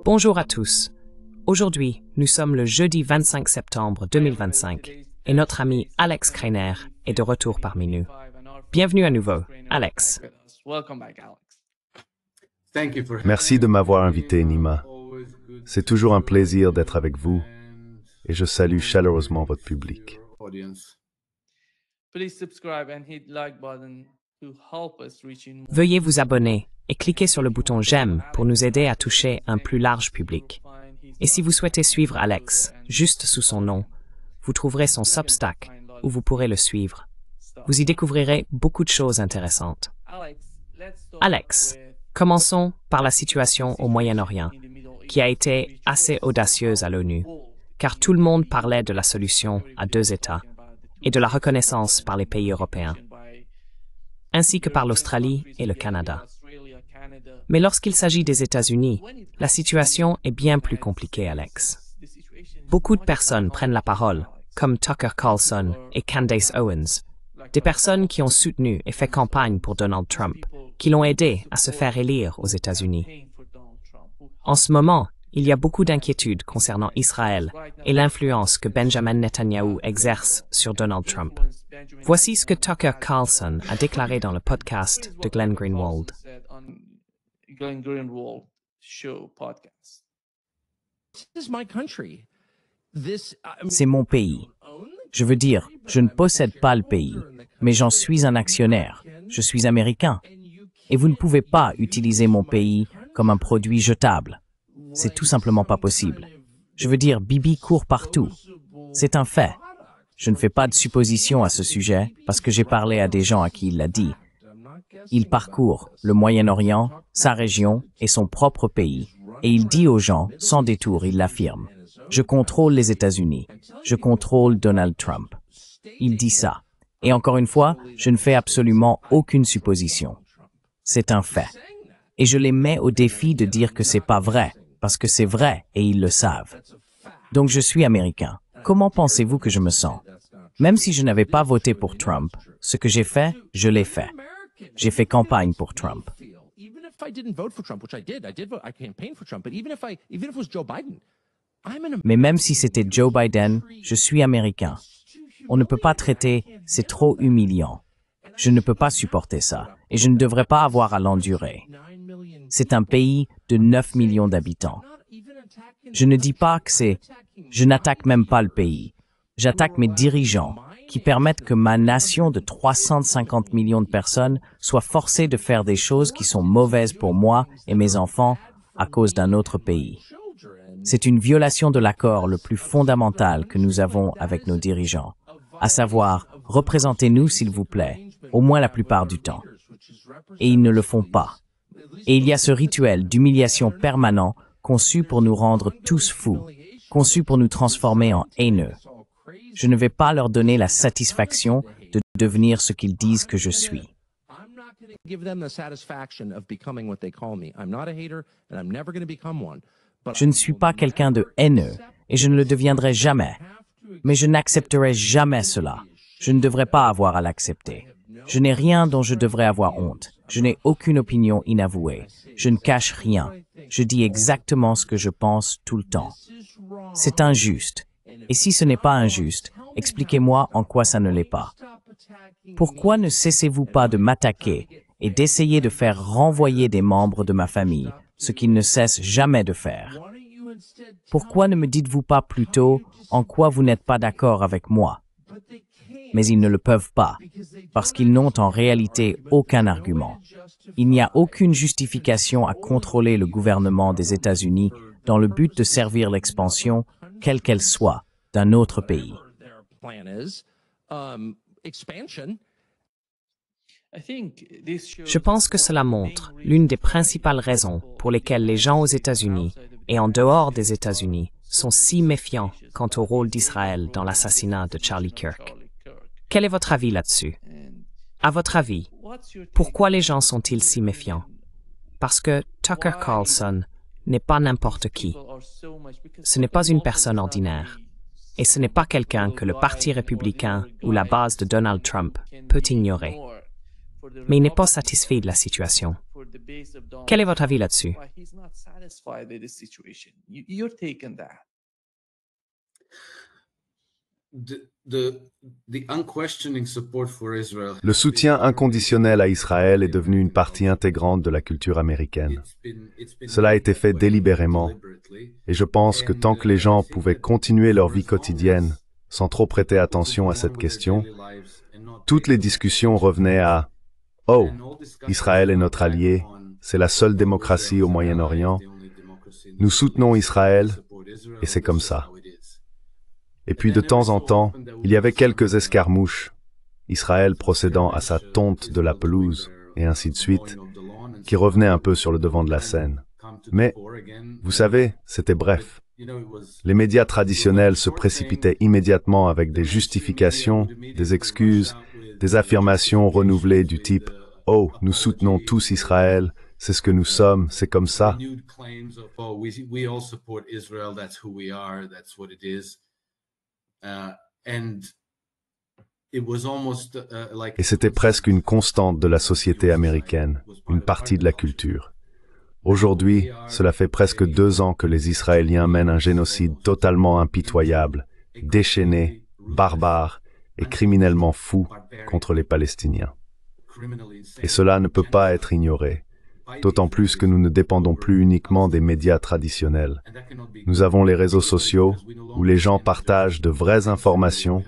Bonjour à tous. Aujourd'hui, nous sommes le jeudi 25 septembre 2025 et notre ami Alex Kreiner est de retour parmi nous. Bienvenue à nouveau, Alex. Merci de m'avoir invité, Nima. C'est toujours un plaisir d'être avec vous et je salue chaleureusement votre public. Veuillez vous abonner et cliquez sur le bouton j'aime pour nous aider à toucher un plus large public. Et si vous souhaitez suivre Alex, juste sous son nom, vous trouverez son Substack où vous pourrez le suivre. Vous y découvrirez beaucoup de choses intéressantes. Alex, commençons par la situation au Moyen-Orient, qui a été assez audacieuse à l'ONU, car tout le monde parlait de la solution à deux États et de la reconnaissance par les pays européens, ainsi que par l'Australie et le Canada. Mais lorsqu'il s'agit des États-Unis, la situation est bien plus compliquée, Alex. Beaucoup de personnes prennent la parole, comme Tucker Carlson et Candace Owens, des personnes qui ont soutenu et fait campagne pour Donald Trump, qui l'ont aidé à se faire élire aux États-Unis. En ce moment, il y a beaucoup d'inquiétudes concernant Israël et l'influence que Benjamin Netanyahu exerce sur Donald Trump. Voici ce que Tucker Carlson a déclaré dans le podcast de Glenn Greenwald. C'est mon pays. Je veux dire, je ne possède pas le pays, mais j'en suis un actionnaire. Je suis américain. Et vous ne pouvez pas utiliser mon pays comme un produit jetable. C'est tout simplement pas possible. Je veux dire, Bibi court partout. C'est un fait. Je ne fais pas de suppositions à ce sujet parce que j'ai parlé à des gens à qui il l'a dit. Il parcourt le Moyen-Orient, sa région et son propre pays. Et il dit aux gens, sans détour, il l'affirme. Je contrôle les États-Unis. Je contrôle Donald Trump. Il dit ça. Et encore une fois, je ne fais absolument aucune supposition. C'est un fait. Et je les mets au défi de dire que c'est pas vrai, parce que c'est vrai et ils le savent. Donc je suis américain. Comment pensez-vous que je me sens? Même si je n'avais pas voté pour Trump, ce que j'ai fait, je l'ai fait. J'ai fait campagne pour Trump. Mais même si c'était Joe Biden, je suis américain. On ne peut pas traiter, c'est trop humiliant. Je ne peux pas supporter ça, et je ne devrais pas avoir à l'endurer. C'est un pays de 9 millions d'habitants. Je ne dis pas que c'est... Je n'attaque même pas le pays. J'attaque mes dirigeants, qui permettent que ma nation de 350 millions de personnes soit forcée de faire des choses qui sont mauvaises pour moi et mes enfants à cause d'un autre pays. C'est une violation de l'accord le plus fondamental que nous avons avec nos dirigeants, à savoir, représentez-nous s'il vous plaît, au moins la plupart du temps. Et ils ne le font pas. Et il y a ce rituel d'humiliation permanent conçu pour nous rendre tous fous, conçu pour nous transformer en haineux. Je ne vais pas leur donner la satisfaction de devenir ce qu'ils disent que je suis. Je ne suis pas quelqu'un de haineux et je ne le deviendrai jamais. Mais je n'accepterai jamais cela. Je ne devrais pas avoir à l'accepter. Je n'ai rien dont je devrais avoir honte. Je n'ai aucune opinion inavouée. Je ne cache rien. Je dis exactement ce que je pense tout le temps. C'est injuste. Et si ce n'est pas injuste, expliquez-moi en quoi ça ne l'est pas. Pourquoi ne cessez-vous pas de m'attaquer et d'essayer de faire renvoyer des membres de ma famille, ce qu'ils ne cessent jamais de faire? Pourquoi ne me dites-vous pas plutôt en quoi vous n'êtes pas d'accord avec moi? Mais ils ne le peuvent pas, parce qu'ils n'ont en réalité aucun argument. Il n'y a aucune justification à contrôler le gouvernement des États-Unis dans le but de servir l'expansion, quelle qu'elle soit, d'un autre pays. Je pense que cela montre l'une des principales raisons pour lesquelles les gens aux États-Unis et en dehors des États-Unis sont si méfiants quant au rôle d'Israël dans l'assassinat de Charlie Kirk. Quel est votre avis là-dessus? À votre avis, pourquoi les gens sont-ils si méfiants? Parce que Tucker Carlson n'est pas n'importe qui. Ce n'est pas une personne ordinaire. Et ce n'est pas quelqu'un que le Parti républicain ou la base de Donald Trump peut ignorer. Mais il n'est pas satisfait de la situation. Quel est votre avis là-dessus? Le soutien inconditionnel à Israël est devenu une partie intégrante de la culture américaine. Cela a été fait délibérément, et je pense que tant que les gens pouvaient continuer leur vie quotidienne sans trop prêter attention à cette question, toutes les discussions revenaient à « Oh, Israël est notre allié, c'est la seule démocratie au Moyen-Orient, nous soutenons Israël, et c'est comme ça. » Et puis de temps en temps, il y avait quelques escarmouches, Israël procédant à sa tonte de la pelouse, et ainsi de suite, qui revenaient un peu sur le devant de la scène. Mais, vous savez, c'était bref. Les médias traditionnels se précipitaient immédiatement avec des justifications, des excuses, des affirmations renouvelées du type « Oh, nous soutenons tous Israël, c'est ce que nous sommes, c'est comme ça ». Et c'était presque une constante de la société américaine, une partie de la culture. Aujourd'hui, cela fait presque 2 ans que les Israéliens mènent un génocide totalement impitoyable, déchaîné, barbare et criminellement fou contre les Palestiniens. Et cela ne peut pas être ignoré, d'autant plus que nous ne dépendons plus uniquement des médias traditionnels. Nous avons les réseaux sociaux, où les gens partagent de vraies informations,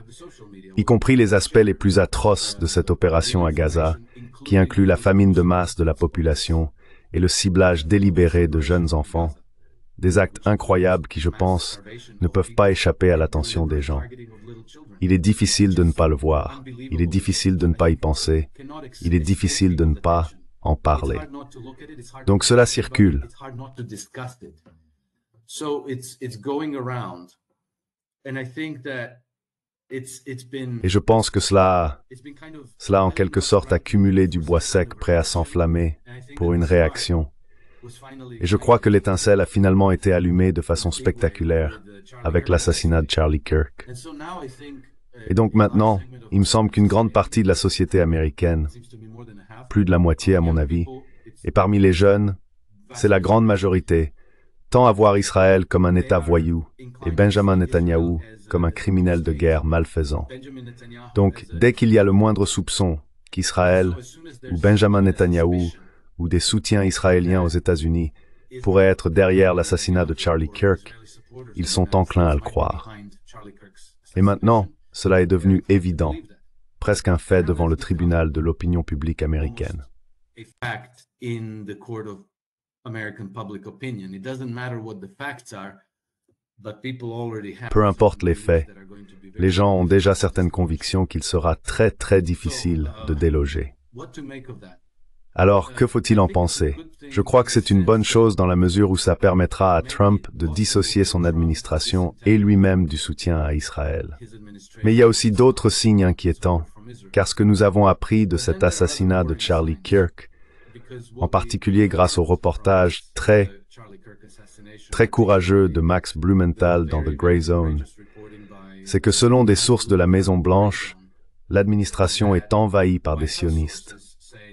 y compris les aspects les plus atroces de cette opération à Gaza, qui inclut la famine de masse de la population et le ciblage délibéré de jeunes enfants, des actes incroyables qui, je pense, ne peuvent pas échapper à l'attention des gens. Il est difficile de ne pas le voir, il est difficile de ne pas y penser, il est difficile de ne pas en parler. Donc cela circule. Et je pense que cela a en quelque sorte accumulé du bois sec prêt à s'enflammer pour une réaction. Et je crois que l'étincelle a finalement été allumée de façon spectaculaire avec l'assassinat de Charlie Kirk. Et donc maintenant, il me semble qu'une grande partie de la société américaine, plus de la moitié à mon avis, et parmi les jeunes, c'est la grande majorité, tend à voir Israël comme un État voyou et Benjamin Netanyahou comme un criminel de guerre malfaisant. Donc, dès qu'il y a le moindre soupçon qu'Israël ou Benjamin Netanyahou ou des soutiens israéliens aux États-Unis pourraient être derrière l'assassinat de Charlie Kirk, ils sont enclins à le croire. Et maintenant, cela est devenu évident, presque un fait devant le tribunal de l'opinion publique américaine. Peu importe les faits, les gens ont déjà certaines convictions qu'il sera très très difficile de déloger. Alors, que faut-il en penser? Je crois que c'est une bonne chose dans la mesure où ça permettra à Trump de dissocier son administration et lui-même du soutien à Israël. Mais il y a aussi d'autres signes inquiétants, car ce que nous avons appris de cet assassinat de Charlie Kirk, en particulier grâce au reportage très courageux de Max Blumenthal dans The Grey Zone, c'est que selon des sources de la Maison-Blanche, l'administration est envahie par des sionistes.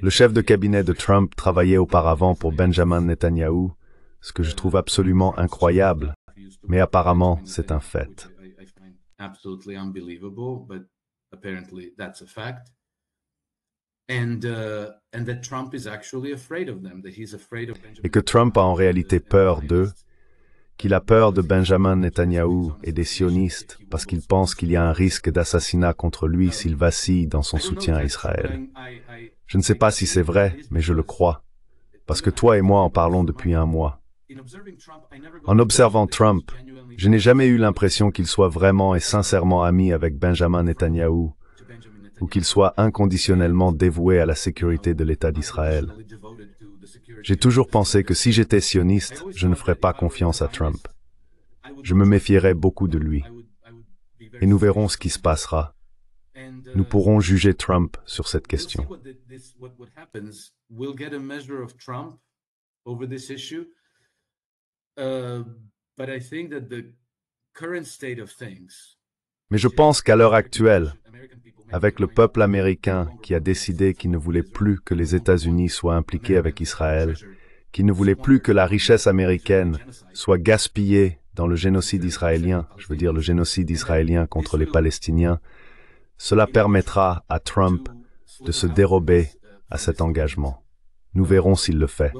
Le chef de cabinet de Trump travaillait auparavant pour Benjamin Netanyahou, ce que je trouve absolument incroyable, mais apparemment c'est un fait. Et que Trump a en réalité peur d'eux, qu'il a peur de Benjamin Netanyahou et des sionistes parce qu'il pense qu'il y a un risque d'assassinat contre lui s'il vacille dans son soutien à Israël. Je ne sais pas si c'est vrai, mais je le crois, parce que toi et moi en parlons depuis 1 mois. En observant Trump, je n'ai jamais eu l'impression qu'il soit vraiment et sincèrement ami avec Benjamin Netanyahou, ou qu'il soit inconditionnellement dévoué à la sécurité de l'État d'Israël. J'ai toujours pensé que si j'étais sioniste, je ne ferais pas confiance à Trump. Je me méfierais beaucoup de lui. Et nous verrons ce qui se passera. Nous pourrons juger Trump sur cette question. Mais je pense qu'à l'heure actuelle, avec le peuple américain qui a décidé qu'il ne voulait plus que les États-Unis soient impliqués avec Israël, qu'il ne voulait plus que la richesse américaine soit gaspillée dans le génocide israélien, je veux dire le génocide israélien contre les Palestiniens, cela permettra à Trump de se dérober à cet engagement. Nous verrons s'il le fait.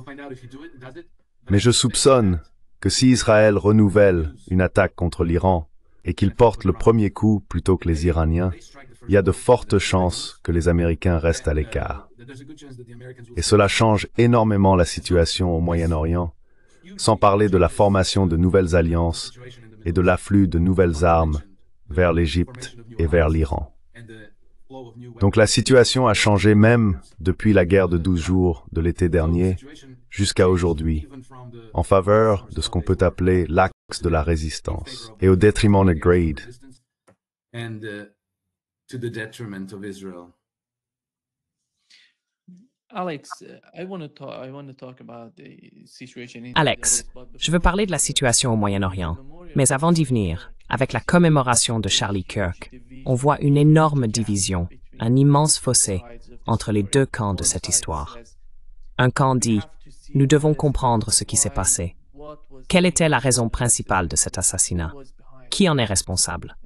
Mais je soupçonne que si Israël renouvelle une attaque contre l'Iran et qu'il porte le premier coup plutôt que les Iraniens, il y a de fortes chances que les Américains restent à l'écart. Et cela change énormément la situation au Moyen-Orient, sans parler de la formation de nouvelles alliances et de l'afflux de nouvelles armes vers l'Égypte et vers l'Iran. Donc la situation a changé même depuis la guerre de 12 jours de l'été dernier jusqu'à aujourd'hui, en faveur de ce qu'on peut appeler l'axe de la résistance, et au détriment de Grade. Alex, je veux parler de la situation au Moyen-Orient. Mais avant d'y venir, avec la commémoration de Charlie Kirk, on voit une énorme division, un immense fossé entre les deux camps de cette histoire. Un camp dit « Nous devons comprendre ce qui s'est passé. Quelle était la raison principale de cet assassinat? Qui en est responsable ?»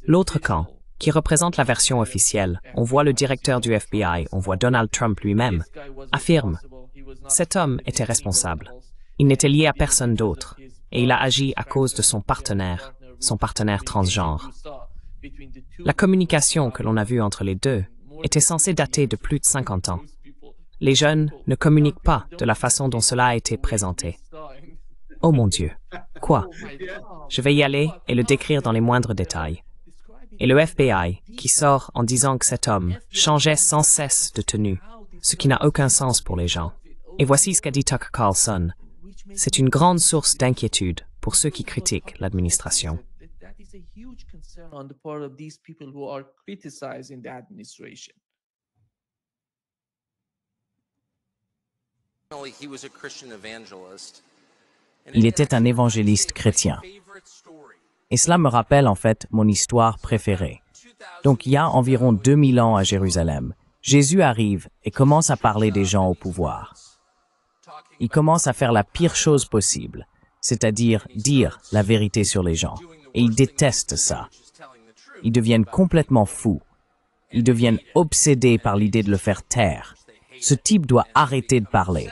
L'autre camp, qui représente la version officielle, on voit le directeur du FBI, on voit Donald Trump lui-même, affirme « Cet homme était responsable. Il n'était lié à personne d'autre, et il a agi à cause de son partenaire transgenre. » La communication que l'on a vue entre les deux était censée dater de plus de 50 ans. Les jeunes ne communiquent pas de la façon dont cela a été présenté. Oh mon Dieu! Quoi? Je vais y aller et le décrire dans les moindres détails. Et le FBI, qui sort en disant que cet homme changeait sans cesse de tenue, ce qui n'a aucun sens pour les gens. Et voici ce qu'a dit Tucker Carlson. C'est une grande source d'inquiétude pour ceux qui critiquent l'administration. Il était un évangéliste chrétien. Et cela me rappelle en fait mon histoire préférée. Donc il y a environ 2000 ans à Jérusalem, Jésus arrive et commence à parler des gens au pouvoir. Il commence à faire la pire chose possible, c'est-à-dire dire la vérité sur les gens. Et ils détestent ça. Ils deviennent complètement fous. Ils deviennent obsédés par l'idée de le faire taire. Ce type doit arrêter de parler.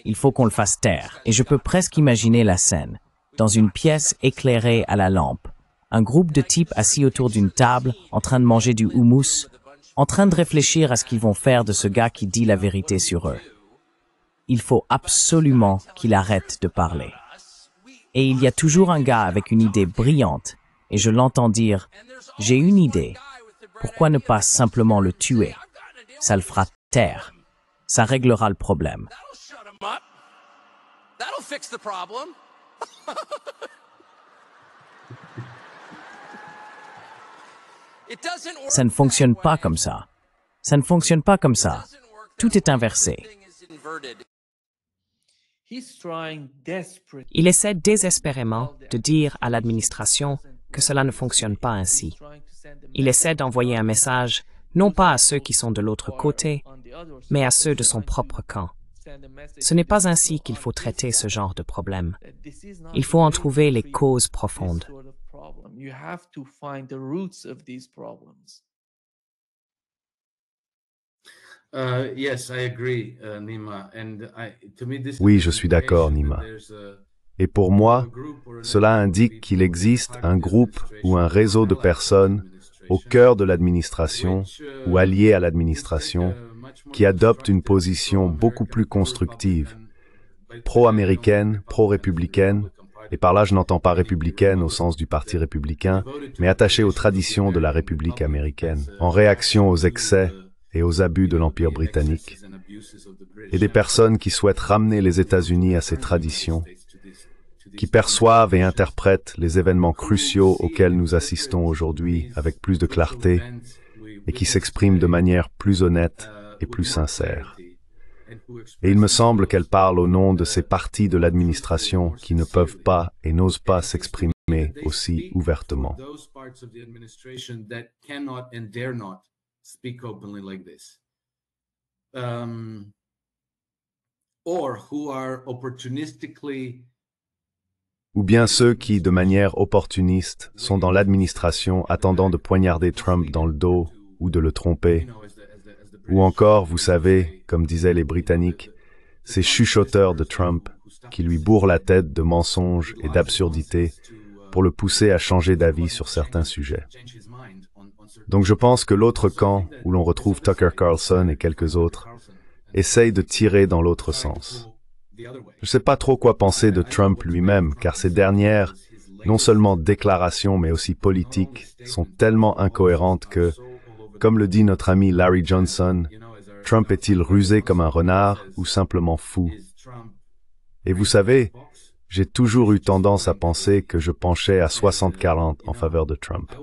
Il faut qu'on le fasse taire. Et je peux presque imaginer la scène. Dans une pièce éclairée à la lampe, un groupe de types assis autour d'une table, en train de manger du houmous, en train de réfléchir à ce qu'ils vont faire de ce gars qui dit la vérité sur eux. Il faut absolument qu'il arrête de parler. Et il y a toujours un gars avec une idée brillante, et je l'entends dire « J'ai une idée. Pourquoi ne pas simplement le tuer? Ça le fera taire. Ça réglera le problème. » Ça ne fonctionne pas comme ça. Ça ne fonctionne pas comme ça. Tout est inversé. Il essaie désespérément de dire à l'administration que cela ne fonctionne pas ainsi. Il essaie d'envoyer un message, non pas à ceux qui sont de l'autre côté, mais à ceux de son propre camp. Ce n'est pas ainsi qu'il faut traiter ce genre de problème. Il faut en trouver les causes profondes. Oui, je suis d'accord, Nima. Et pour moi, cela indique qu'il existe un groupe ou un réseau de personnes au cœur de l'administration ou alliés à l'administration qui adoptent une position beaucoup plus constructive, pro-américaine, pro-républicaine, et par là je n'entends pas républicaine au sens du parti républicain, mais attachée aux traditions de la République américaine, en réaction aux excès et aux abus de l'Empire britannique, et des personnes qui souhaitent ramener les États-Unis à ces traditions, qui perçoivent et interprètent les événements cruciaux auxquels nous assistons aujourd'hui avec plus de clarté et qui s'expriment de manière plus honnête et plus sincère. Et il me semble qu'elle parle au nom de ces partis de l'administration qui ne peuvent pas et n'osent pas s'exprimer s'exprimer aussi ouvertement. Ou bien ceux qui, de manière opportuniste, sont dans l'administration attendant de poignarder Trump dans le dos ou de le tromper. Ou encore, vous savez, comme disaient les Britanniques, ces chuchoteurs de Trump qui lui bourrent la tête de mensonges et d'absurdités pour le pousser à changer d'avis sur certains sujets. Donc je pense que l'autre camp, où l'on retrouve Tucker Carlson et quelques autres, essaye de tirer dans l'autre sens. Je ne sais pas trop quoi penser de Trump lui-même, car ces dernières, non seulement déclarations mais aussi politiques, sont tellement incohérentes que, comme le dit notre ami Larry Johnson, Trump est-il rusé comme un renard ou simplement fou? Et vous savez, j'ai toujours eu tendance à penser que je penchais à 60-40 en faveur de Trump.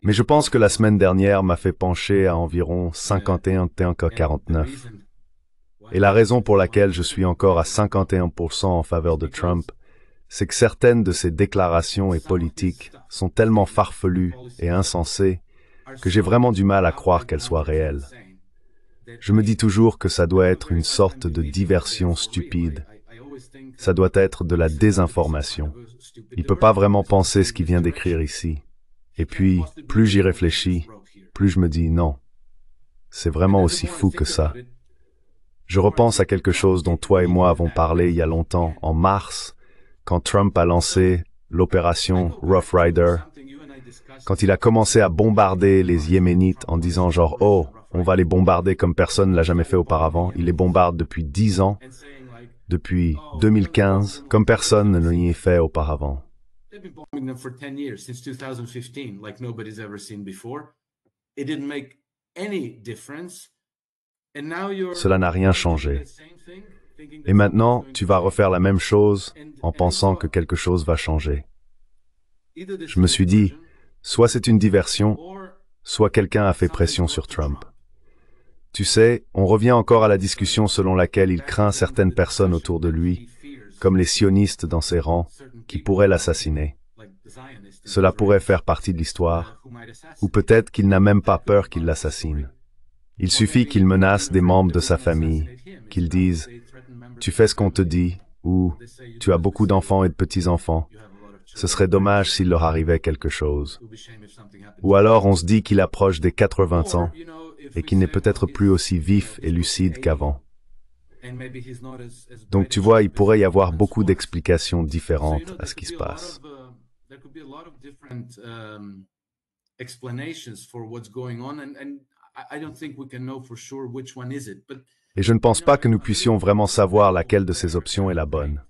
Mais je pense que la semaine dernière m'a fait pencher à environ 51-49. Et la raison pour laquelle je suis encore à 51% en faveur de Trump, c'est que certaines de ses déclarations et politiques sont tellement farfelues et insensées que j'ai vraiment du mal à croire qu'elles soient réelles. Je me dis toujours que ça doit être une sorte de diversion stupide. Ça doit être de la désinformation. Il ne peut pas vraiment penser ce qu'il vient d'écrire ici. Et puis, plus j'y réfléchis, plus je me dis non. C'est vraiment aussi fou que ça. Je repense à quelque chose dont toi et moi avons parlé il y a longtemps, en mars, quand Trump a lancé l'opération Rough Rider, quand il a commencé à bombarder les Yéménites en disant genre « Oh, on va les bombarder comme personne ne l'a jamais fait auparavant. Il les bombarde depuis 10 ans, depuis 2015, comme personne ne l'y ait fait auparavant. » Cela n'a rien changé. Et maintenant, tu vas refaire la même chose en pensant que quelque chose va changer. Je me suis dit, soit c'est une diversion, soit quelqu'un a fait pression sur Trump. Tu sais, on revient encore à la discussion selon laquelle il craint certaines personnes autour de lui, comme les sionistes dans ses rangs, qui pourraient l'assassiner. Cela pourrait faire partie de l'histoire, ou peut-être qu'il n'a même pas peur qu'il l'assassinent. Il suffit qu'il menace des membres de sa famille, qu'il dise « Tu fais ce qu'on te dit » ou « Tu as beaucoup d'enfants et de petits-enfants. Ce serait dommage s'il leur arrivait quelque chose. » Ou alors on se dit qu'il approche des 80 ans et qu'il n'est peut-être plus aussi vif et lucide qu'avant. Donc tu vois, il pourrait y avoir beaucoup d'explications différentes à ce qui se passe. Et je ne pense pas que nous puissions vraiment savoir laquelle de ces options est la bonne.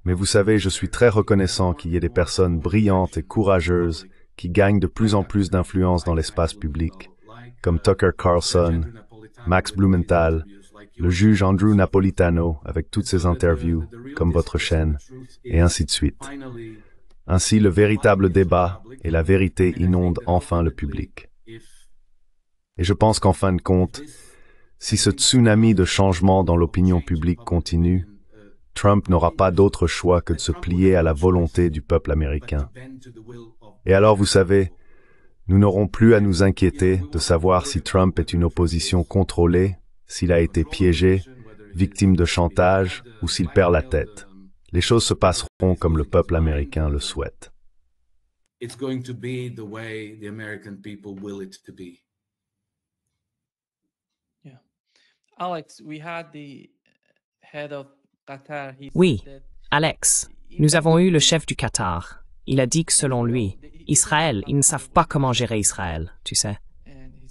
Mais vous savez, je suis très reconnaissant qu'il y ait des personnes brillantes et courageuses qui gagnent de plus en plus d'influence dans l'espace public, comme Tucker Carlson, Max Blumenthal, le juge Andrew Napolitano avec toutes ses interviews, comme votre chaîne, et ainsi de suite. Ainsi, le véritable débat et la vérité inondent enfin le public. Et je pense qu'en fin de compte, si ce tsunami de changement dans l'opinion publique continue, Trump n'aura pas d'autre choix que de se plier à la volonté du peuple américain. Et alors, vous savez, nous n'aurons plus à nous inquiéter de savoir si Trump est une opposition contrôlée, s'il a été piégé, victime de chantage ou s'il perd la tête. Les choses se passeront comme le peuple américain le souhaite. Oui, Alex, nous avons eu le chef du Qatar. Il a dit que selon lui, Israël, ils ne savent pas comment gérer Israël, tu sais.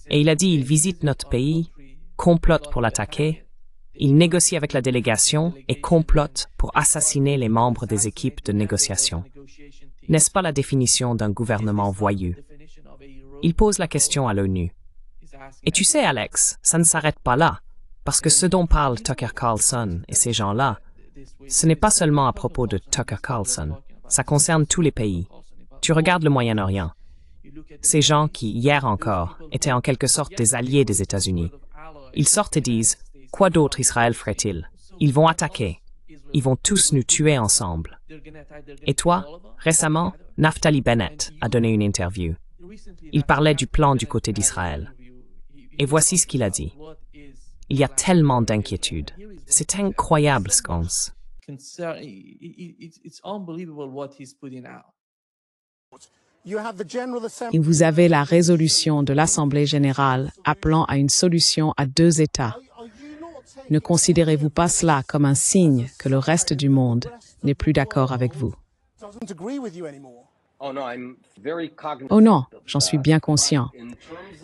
Et il a dit, il visite notre pays, complote pour l'attaquer, il négocie avec la délégation et complote pour assassiner les membres des équipes de négociation. N'est-ce pas la définition d'un gouvernement voyou? Il pose la question à l'ONU. Et tu sais, Alex, ça ne s'arrête pas là, parce que ce dont parle Tucker Carlson et ces gens-là, ce n'est pas seulement à propos de Tucker Carlson, ça concerne tous les pays. Tu regardes le Moyen-Orient. Ces gens qui, hier encore, étaient en quelque sorte des alliés des États-Unis. Ils sortent et disent, quoi d'autre Israël ferait-il? Ils vont attaquer. Ils vont tous nous tuer ensemble. Et toi, récemment, Naftali Bennett a donné une interview. Il parlait du plan du côté d'Israël. Et voici ce qu'il a dit. Il y a tellement d'inquiétudes. C'est incroyable ce qu'on sait. Et vous avez la résolution de l'Assemblée générale appelant à une solution à 2 États. Ne considérez-vous pas cela comme un signe que le reste du monde n'est plus d'accord avec vous? Oh non, j'en suis bien conscient.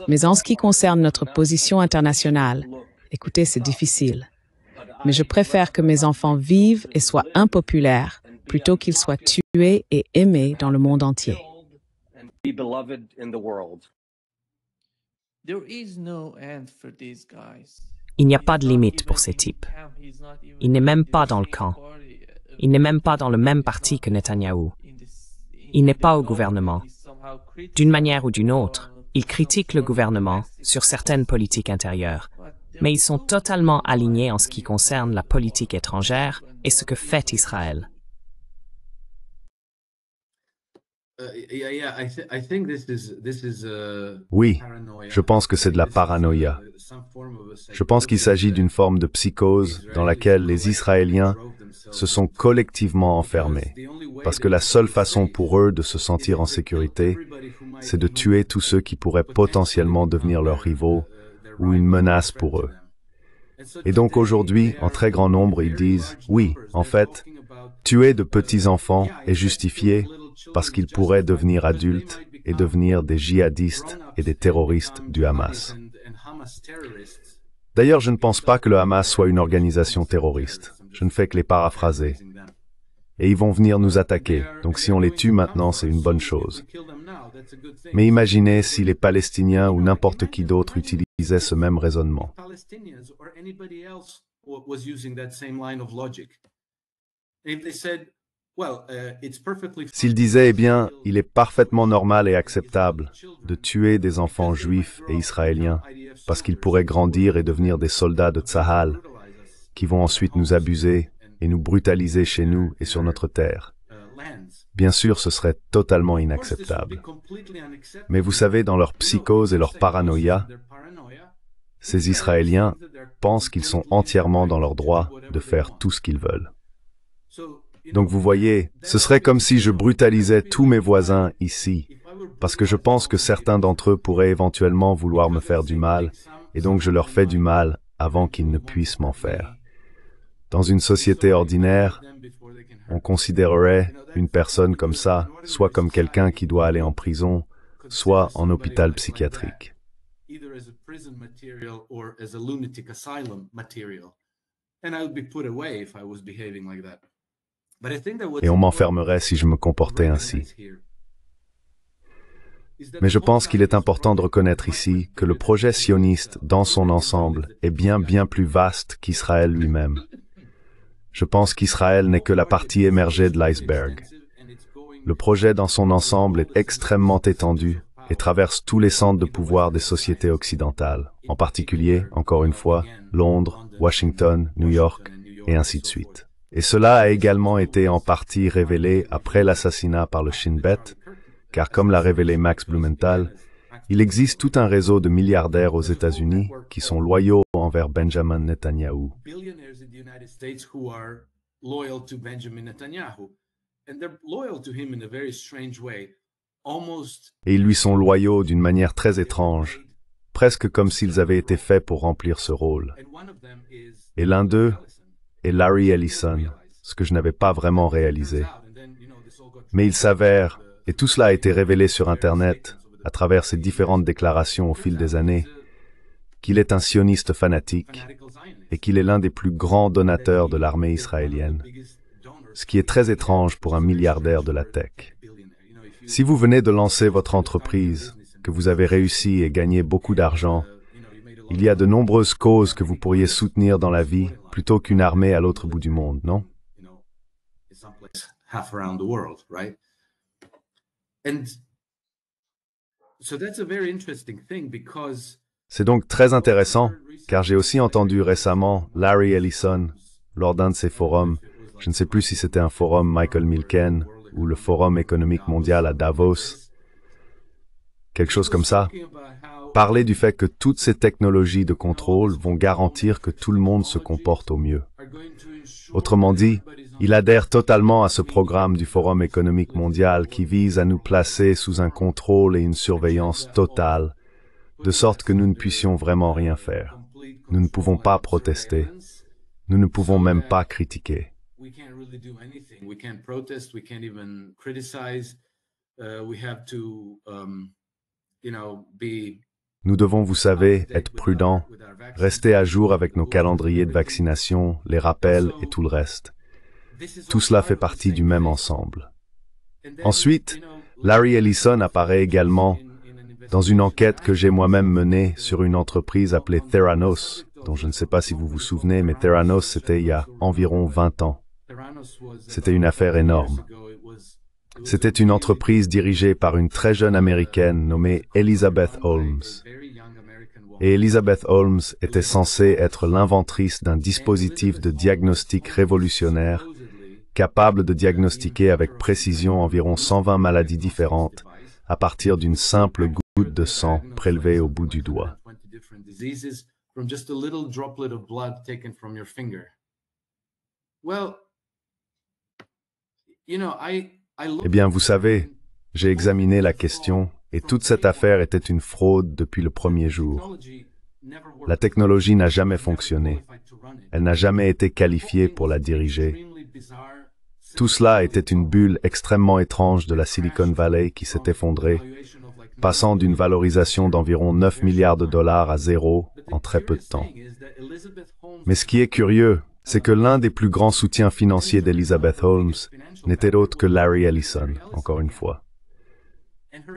Mais en ce qui concerne notre position internationale, écoutez, c'est difficile. Mais je préfère que mes enfants vivent et soient impopulaires plutôt qu'ils soient tués et aimés dans le monde entier. Il n'y a pas de limite pour ces types. Il n'est même pas dans le camp. Il n'est même pas dans le même parti que Netanyahou. Il n'est pas au gouvernement. D'une manière ou d'une autre, il critique le gouvernement sur certaines politiques intérieures, mais ils sont totalement alignés en ce qui concerne la politique étrangère et ce que fait Israël. Oui, je pense que c'est de la paranoïa. Je pense qu'il s'agit d'une forme de psychose dans laquelle les Israéliens se sont collectivement enfermés, parce que la seule façon pour eux de se sentir en sécurité, c'est de tuer tous ceux qui pourraient potentiellement devenir leurs rivaux ou une menace pour eux. Et donc aujourd'hui, en très grand nombre, ils disent, oui, en fait, tuer de petits enfants est justifié parce qu'ils pourraient devenir adultes et devenir des djihadistes et des terroristes du Hamas. D'ailleurs, je ne pense pas que le Hamas soit une organisation terroriste. Je ne fais que les paraphraser. Et ils vont venir nous attaquer, donc si on les tue maintenant, c'est une bonne chose. Mais imaginez si les Palestiniens ou n'importe qui d'autre utilisait ce même raisonnement. S'ils disaient, eh bien, il est parfaitement normal et acceptable de tuer des enfants juifs et israéliens parce qu'ils pourraient grandir et devenir des soldats de Tzahal qui vont ensuite nous abuser et nous brutaliser chez nous et sur notre terre. Bien sûr, ce serait totalement inacceptable. Mais vous savez, dans leur psychose et leur paranoïa, ces Israéliens pensent qu'ils sont entièrement dans leur droit de faire tout ce qu'ils veulent. Donc vous voyez, ce serait comme si je brutalisais tous mes voisins ici, parce que je pense que certains d'entre eux pourraient éventuellement vouloir me faire du mal, et donc je leur fais du mal avant qu'ils ne puissent m'en faire. Dans une société ordinaire, on considérerait une personne comme ça, soit comme quelqu'un qui doit aller en prison, soit en hôpital psychiatrique. Et on m'enfermerait si je me comportais ainsi. Mais je pense qu'il est important de reconnaître ici que le projet sioniste, dans son ensemble, est bien plus vaste qu'Israël lui-même. Je pense qu'Israël n'est que la partie émergée de l'iceberg. Le projet dans son ensemble est extrêmement étendu et traverse tous les centres de pouvoir des sociétés occidentales, en particulier, encore une fois, Londres, Washington, New York, et ainsi de suite. Et cela a également été en partie révélé après l'assassinat par le Shin Bet, car comme l'a révélé Max Blumenthal, il existe tout un réseau de milliardaires aux États-Unis qui sont loyaux envers Benjamin Netanyahou. Et ils lui sont loyaux d'une manière très étrange, presque comme s'ils avaient été faits pour remplir ce rôle. Et l'un d'eux est Larry Ellison, ce que je n'avais pas vraiment réalisé. Mais il s'avère, et tout cela a été révélé sur Internet, à travers ses différentes déclarations au fil des années, qu'il est un sioniste fanatique et qu'il est l'un des plus grands donateurs de l'armée israélienne, ce qui est très étrange pour un milliardaire de la tech. Si vous venez de lancer votre entreprise, que vous avez réussi et gagné beaucoup d'argent, il y a de nombreuses causes que vous pourriez soutenir dans la vie plutôt qu'une armée à l'autre bout du monde, non? C'est donc très intéressant, car j'ai aussi entendu récemment Larry Ellison, lors d'un de ces forums, je ne sais plus si c'était un forum Michael Milken ou le Forum économique mondial à Davos, quelque chose comme ça, parler du fait que toutes ces technologies de contrôle vont garantir que tout le monde se comporte au mieux. Autrement dit, il adhère totalement à ce programme du Forum économique mondial qui vise à nous placer sous un contrôle et une surveillance totale, de sorte que nous ne puissions vraiment rien faire. Nous ne pouvons pas protester. Nous ne pouvons même pas critiquer. Nous devons, vous savez, être prudents, rester à jour avec nos calendriers de vaccination, les rappels et tout le reste. Tout cela fait partie du même ensemble. Ensuite, Larry Ellison apparaît également dans une enquête que j'ai moi-même menée sur une entreprise appelée Theranos, dont je ne sais pas si vous vous souvenez, mais Theranos, c'était il y a environ 20 ans. C'était une affaire énorme. C'était une entreprise dirigée par une très jeune Américaine nommée Elizabeth Holmes. Et Elizabeth Holmes était censée être l'inventrice d'un dispositif de diagnostic révolutionnaire capable de diagnostiquer avec précision environ 120 maladies différentes à partir d'une simple goutte de sang prélevée au bout du doigt. Eh bien, vous savez, j'ai examiné la question et toute cette affaire était une fraude depuis le premier jour. La technologie n'a jamais fonctionné. Elle n'a jamais été qualifiée pour la diriger. Tout cela était une bulle extrêmement étrange de la Silicon Valley qui s'est effondrée, passant d'une valorisation d'environ 9 milliards de dollars à zéro en très peu de temps. Mais ce qui est curieux, c'est que l'un des plus grands soutiens financiers d'Elizabeth Holmes n'était autre que Larry Ellison, encore une fois.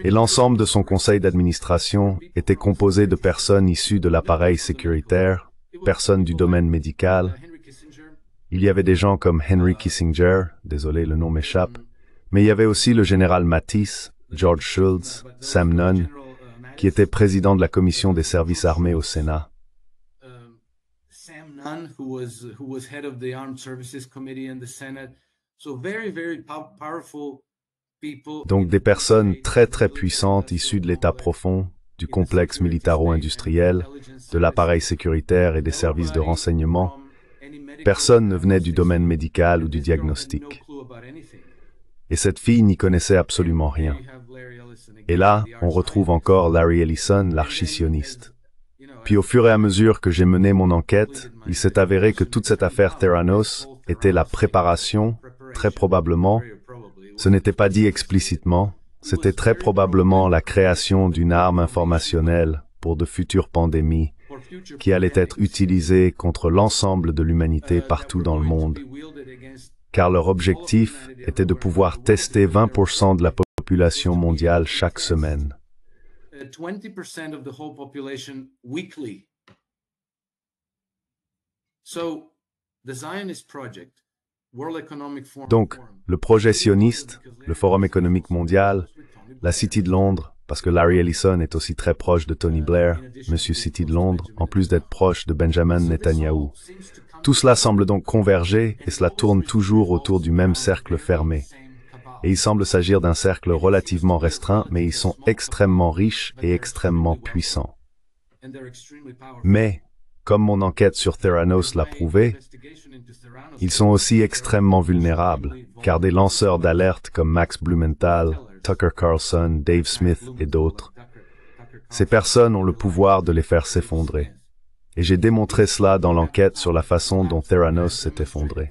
Et l'ensemble de son conseil d'administration était composé de personnes issues de l'appareil sécuritaire, personnes du domaine médical. Il y avait des gens comme Henry Kissinger, désolé le nom m'échappe, mais il y avait aussi le général Mattis, George Shultz, Sam Nunn, qui était président de la commission des services armés au Sénat. Donc des personnes très très puissantes issues de l'État profond, du complexe militaro-industriel, de l'appareil sécuritaire et des services de renseignement. Personne ne venait du domaine médical ou du diagnostic. Et cette fille n'y connaissait absolument rien. Et là, on retrouve encore Larry Ellison, l'archisioniste. Puis au fur et à mesure que j'ai mené mon enquête, il s'est avéré que toute cette affaire Theranos était la préparation, très probablement, ce n'était pas dit explicitement, c'était très probablement la création d'une arme informationnelle pour de futures pandémies qui allait être utilisée contre l'ensemble de l'humanité partout dans le monde, car leur objectif était de pouvoir tester 20% de la population mondiale chaque semaine. Donc, le projet sioniste, le Forum économique mondial, la City de Londres, parce que Larry Ellison est aussi très proche de Tony Blair, Monsieur City de Londres, en plus d'être proche de Benjamin Netanyahou. Tout cela semble donc converger et cela tourne toujours autour du même cercle fermé. Et il semble s'agir d'un cercle relativement restreint, mais ils sont extrêmement riches et extrêmement puissants. Mais, comme mon enquête sur Theranos l'a prouvé, ils sont aussi extrêmement vulnérables, car des lanceurs d'alerte comme Max Blumenthal, Tucker Carlson, Dave Smith et d'autres, ces personnes ont le pouvoir de les faire s'effondrer. Et j'ai démontré cela dans l'enquête sur la façon dont Theranos s'est effondré.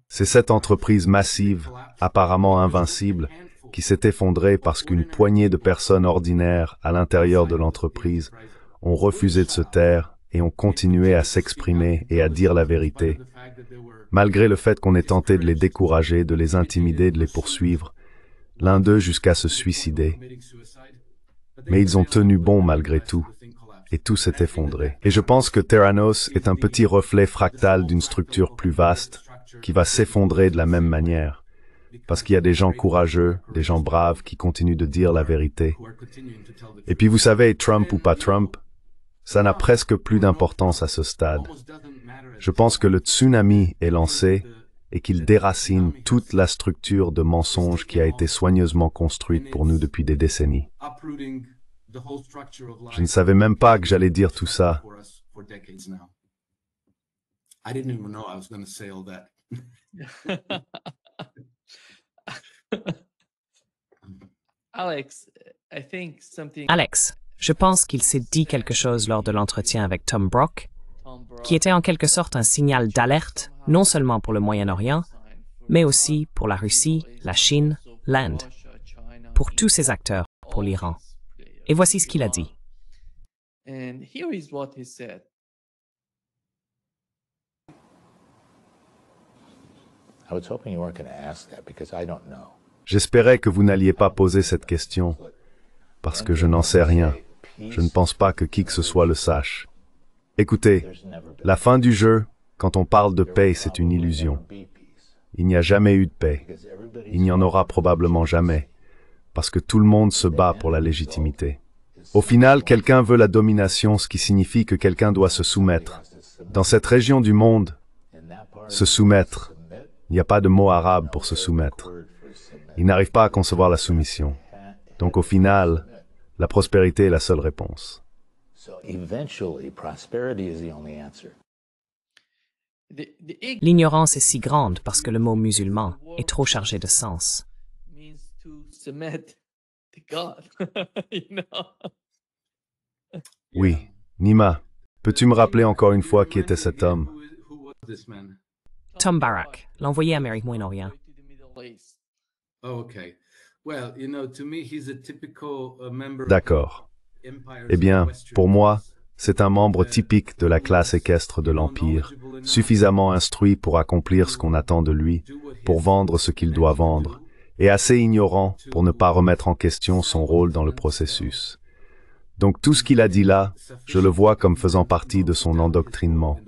C'est cette entreprise massive, apparemment invincible, qui s'est effondrée parce qu'une poignée de personnes ordinaires à l'intérieur de l'entreprise ont refusé de se taire et ont continué à s'exprimer et à dire la vérité, malgré le fait qu'on ait tenté de les décourager, de les intimider, de les poursuivre, l'un d'eux jusqu'à se suicider. Mais ils ont tenu bon malgré tout. et tout s'est effondré. Et je pense que Theranos est un petit reflet fractal d'une structure plus vaste qui va s'effondrer de la même manière. Parce qu'il y a des gens courageux, des gens braves qui continuent de dire la vérité. Et puis vous savez, Trump ou pas Trump, ça n'a presque plus d'importance à ce stade. Je pense que le tsunami est lancé et qu'il déracine toute la structure de mensonges qui a été soigneusement construite pour nous depuis des décennies. Je ne savais même pas que j'allais dire tout ça. Alex, je pense qu'il s'est dit quelque chose lors de l'entretien avec Tom Brock, qui était en quelque sorte un signal d'alerte, non seulement pour le Moyen-Orient, mais aussi pour la Russie, la Chine, l'Inde, pour tous ces acteurs, pour l'Iran. Et voici ce qu'il a dit. J'espérais que vous n'alliez pas poser cette question, parce que je n'en sais rien. Je ne pense pas que qui que ce soit le sache. Écoutez, la fin du jeu, quand on parle de paix, c'est une illusion. Il n'y a jamais eu de paix. Il n'y en aura probablement jamais, parce que tout le monde se bat pour la légitimité. Au final, quelqu'un veut la domination, ce qui signifie que quelqu'un doit se soumettre. Dans cette région du monde, se soumettre, il n'y a pas de mot arabe pour se soumettre. Ils n'arrivent pas à concevoir la soumission. Donc au final, la prospérité est la seule réponse. L'ignorance est si grande parce que le mot musulman est trop chargé de sens. Oui, Nima, peux-tu me rappeler encore une fois qui était cet homme? Tom Barak, l'envoyé Amérique Moyen-Orient. D'accord. Eh bien, pour moi, c'est un membre typique de la classe équestre de l'Empire, suffisamment instruit pour accomplir ce qu'on attend de lui, pour vendre ce qu'il doit vendre, et assez ignorant pour ne pas remettre en question son rôle dans le processus. Donc tout ce qu'il a dit là, je le vois comme faisant partie de son endoctrinement.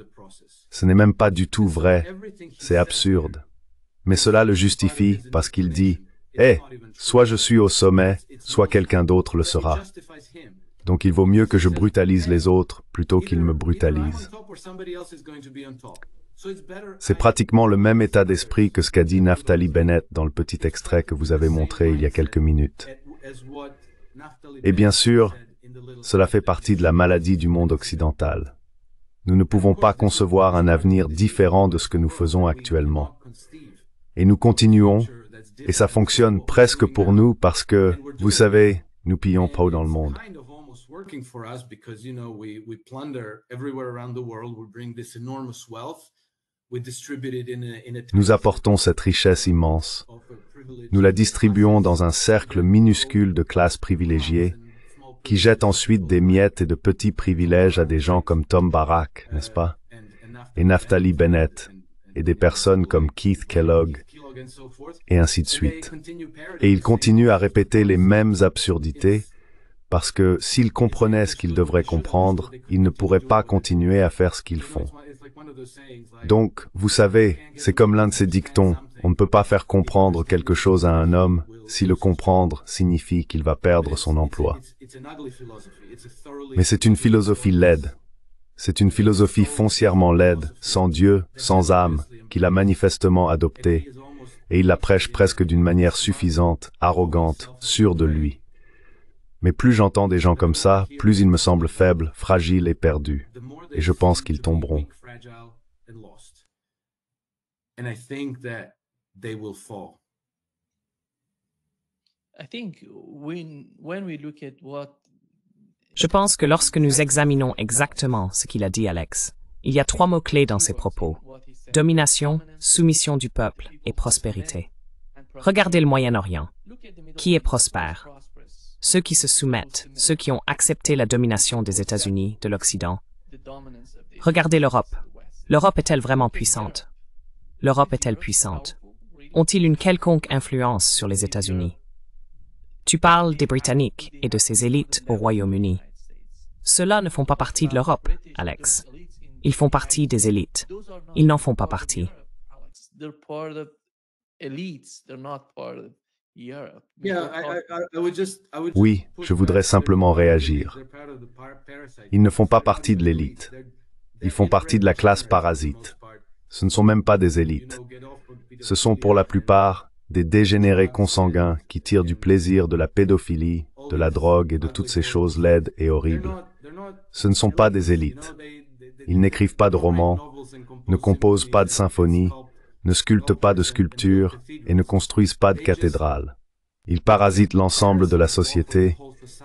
Ce n'est même pas du tout vrai, c'est absurde. Mais cela le justifie parce qu'il dit « Eh, soit je suis au sommet, soit quelqu'un d'autre le sera. » Donc il vaut mieux que je brutalise les autres plutôt qu'ils me brutalisent. C'est pratiquement le même état d'esprit que ce qu'a dit Naftali Bennett dans le petit extrait que vous avez montré il y a quelques minutes. Et bien sûr, cela fait partie de la maladie du monde occidental. Nous ne pouvons pas concevoir un avenir différent de ce que nous faisons actuellement. Et nous continuons, et ça fonctionne presque pour nous parce que, vous savez, nous pillons pas dans le monde. Nous apportons cette richesse immense. Nous la distribuons dans un cercle minuscule de classes privilégiées qui jettent ensuite des miettes et de petits privilèges à des gens comme Tom Barak, n'est-ce pas? Et Naftali Bennett, et des personnes comme Keith Kellogg, et ainsi de suite. Et ils continuent à répéter les mêmes absurdités, parce que s'ils comprenaient ce qu'ils devraient comprendre, ils ne pourraient pas continuer à faire ce qu'ils font. Donc, vous savez, c'est comme l'un de ces dictons, on ne peut pas faire comprendre quelque chose à un homme si le comprendre signifie qu'il va perdre son emploi. Mais c'est une philosophie laide. C'est une philosophie foncièrement laide, sans Dieu, sans âme, qu'il a manifestement adoptée, et il la prêche presque d'une manière suffisante, arrogante, sûre de lui. Mais plus j'entends des gens comme ça, plus ils me semblent faibles, fragiles et perdus. Et je pense qu'ils tomberont. Je pense que lorsque nous examinons exactement ce qu'il a dit Alex, il y a 3 mots-clés dans ses propos. Domination, soumission du peuple et prospérité. Regardez le Moyen-Orient. Qui est prospère? Ceux qui se soumettent, ceux qui ont accepté la domination des États-Unis, de l'Occident. Regardez l'Europe. L'Europe est-elle vraiment puissante? L'Europe est-elle puissante? Ont-ils une quelconque influence sur les États-Unis? Tu parles des Britanniques et de ces élites au Royaume-Uni. Ceux-là ne font pas partie de l'Europe, Alex. Ils font partie des élites. Ils n'en font pas partie. Oui, je voudrais simplement réagir. Ils ne font pas partie de l'élite. Ils font partie de la classe parasite. Ce ne sont même pas des élites. Ce sont pour la plupart des dégénérés consanguins qui tirent du plaisir de la pédophilie, de la drogue et de toutes ces choses laides et horribles. Ce ne sont pas des élites. Ils n'écrivent pas de romans, ne composent pas de symphonies, ne sculptent pas de sculptures et ne construisent pas de cathédrales. Ils parasitent l'ensemble de la société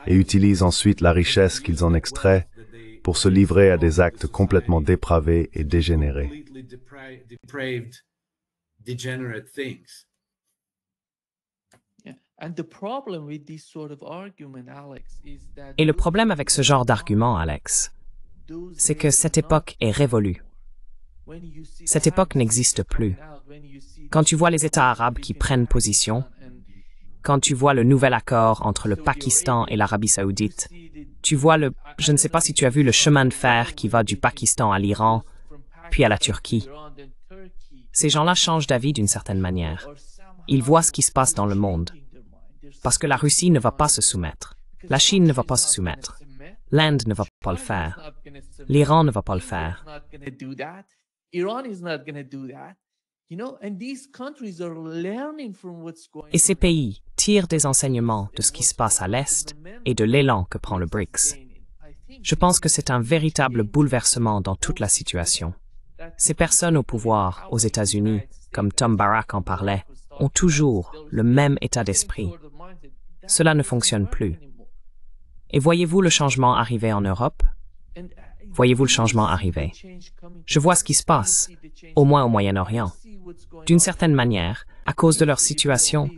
et utilisent ensuite la richesse qu'ils en extraient pour se livrer à des actes complètement dépravés et dégénérés. Et le problème avec ce genre d'argument, Alex, c'est que cette époque est révolue. Cette époque n'existe plus. Quand tu vois les États arabes qui prennent position, quand tu vois le nouvel accord entre le Pakistan et l'Arabie saoudite, tu vois je ne sais pas si tu as vu le chemin de fer qui va du Pakistan à l'Iran, puis à la Turquie. Ces gens-là changent d'avis d'une certaine manière. Ils voient ce qui se passe dans le monde. Parce que la Russie ne va pas se soumettre. La Chine ne va pas se soumettre. L'Inde ne va pas le faire. L'Iran ne va pas le faire. Et ces pays tirent des enseignements de ce qui se passe à l'Est et de l'élan que prend le BRICS. Je pense que c'est un véritable bouleversement dans toute la situation. Ces personnes au pouvoir aux États-Unis, comme Tom Barrack en parlait, ont toujours le même état d'esprit. Cela ne fonctionne plus. Et voyez-vous le changement arriver en Europe? Voyez-vous le changement arriver? Je vois ce qui se passe, au moins au Moyen-Orient. D'une certaine manière, à cause de leur situation,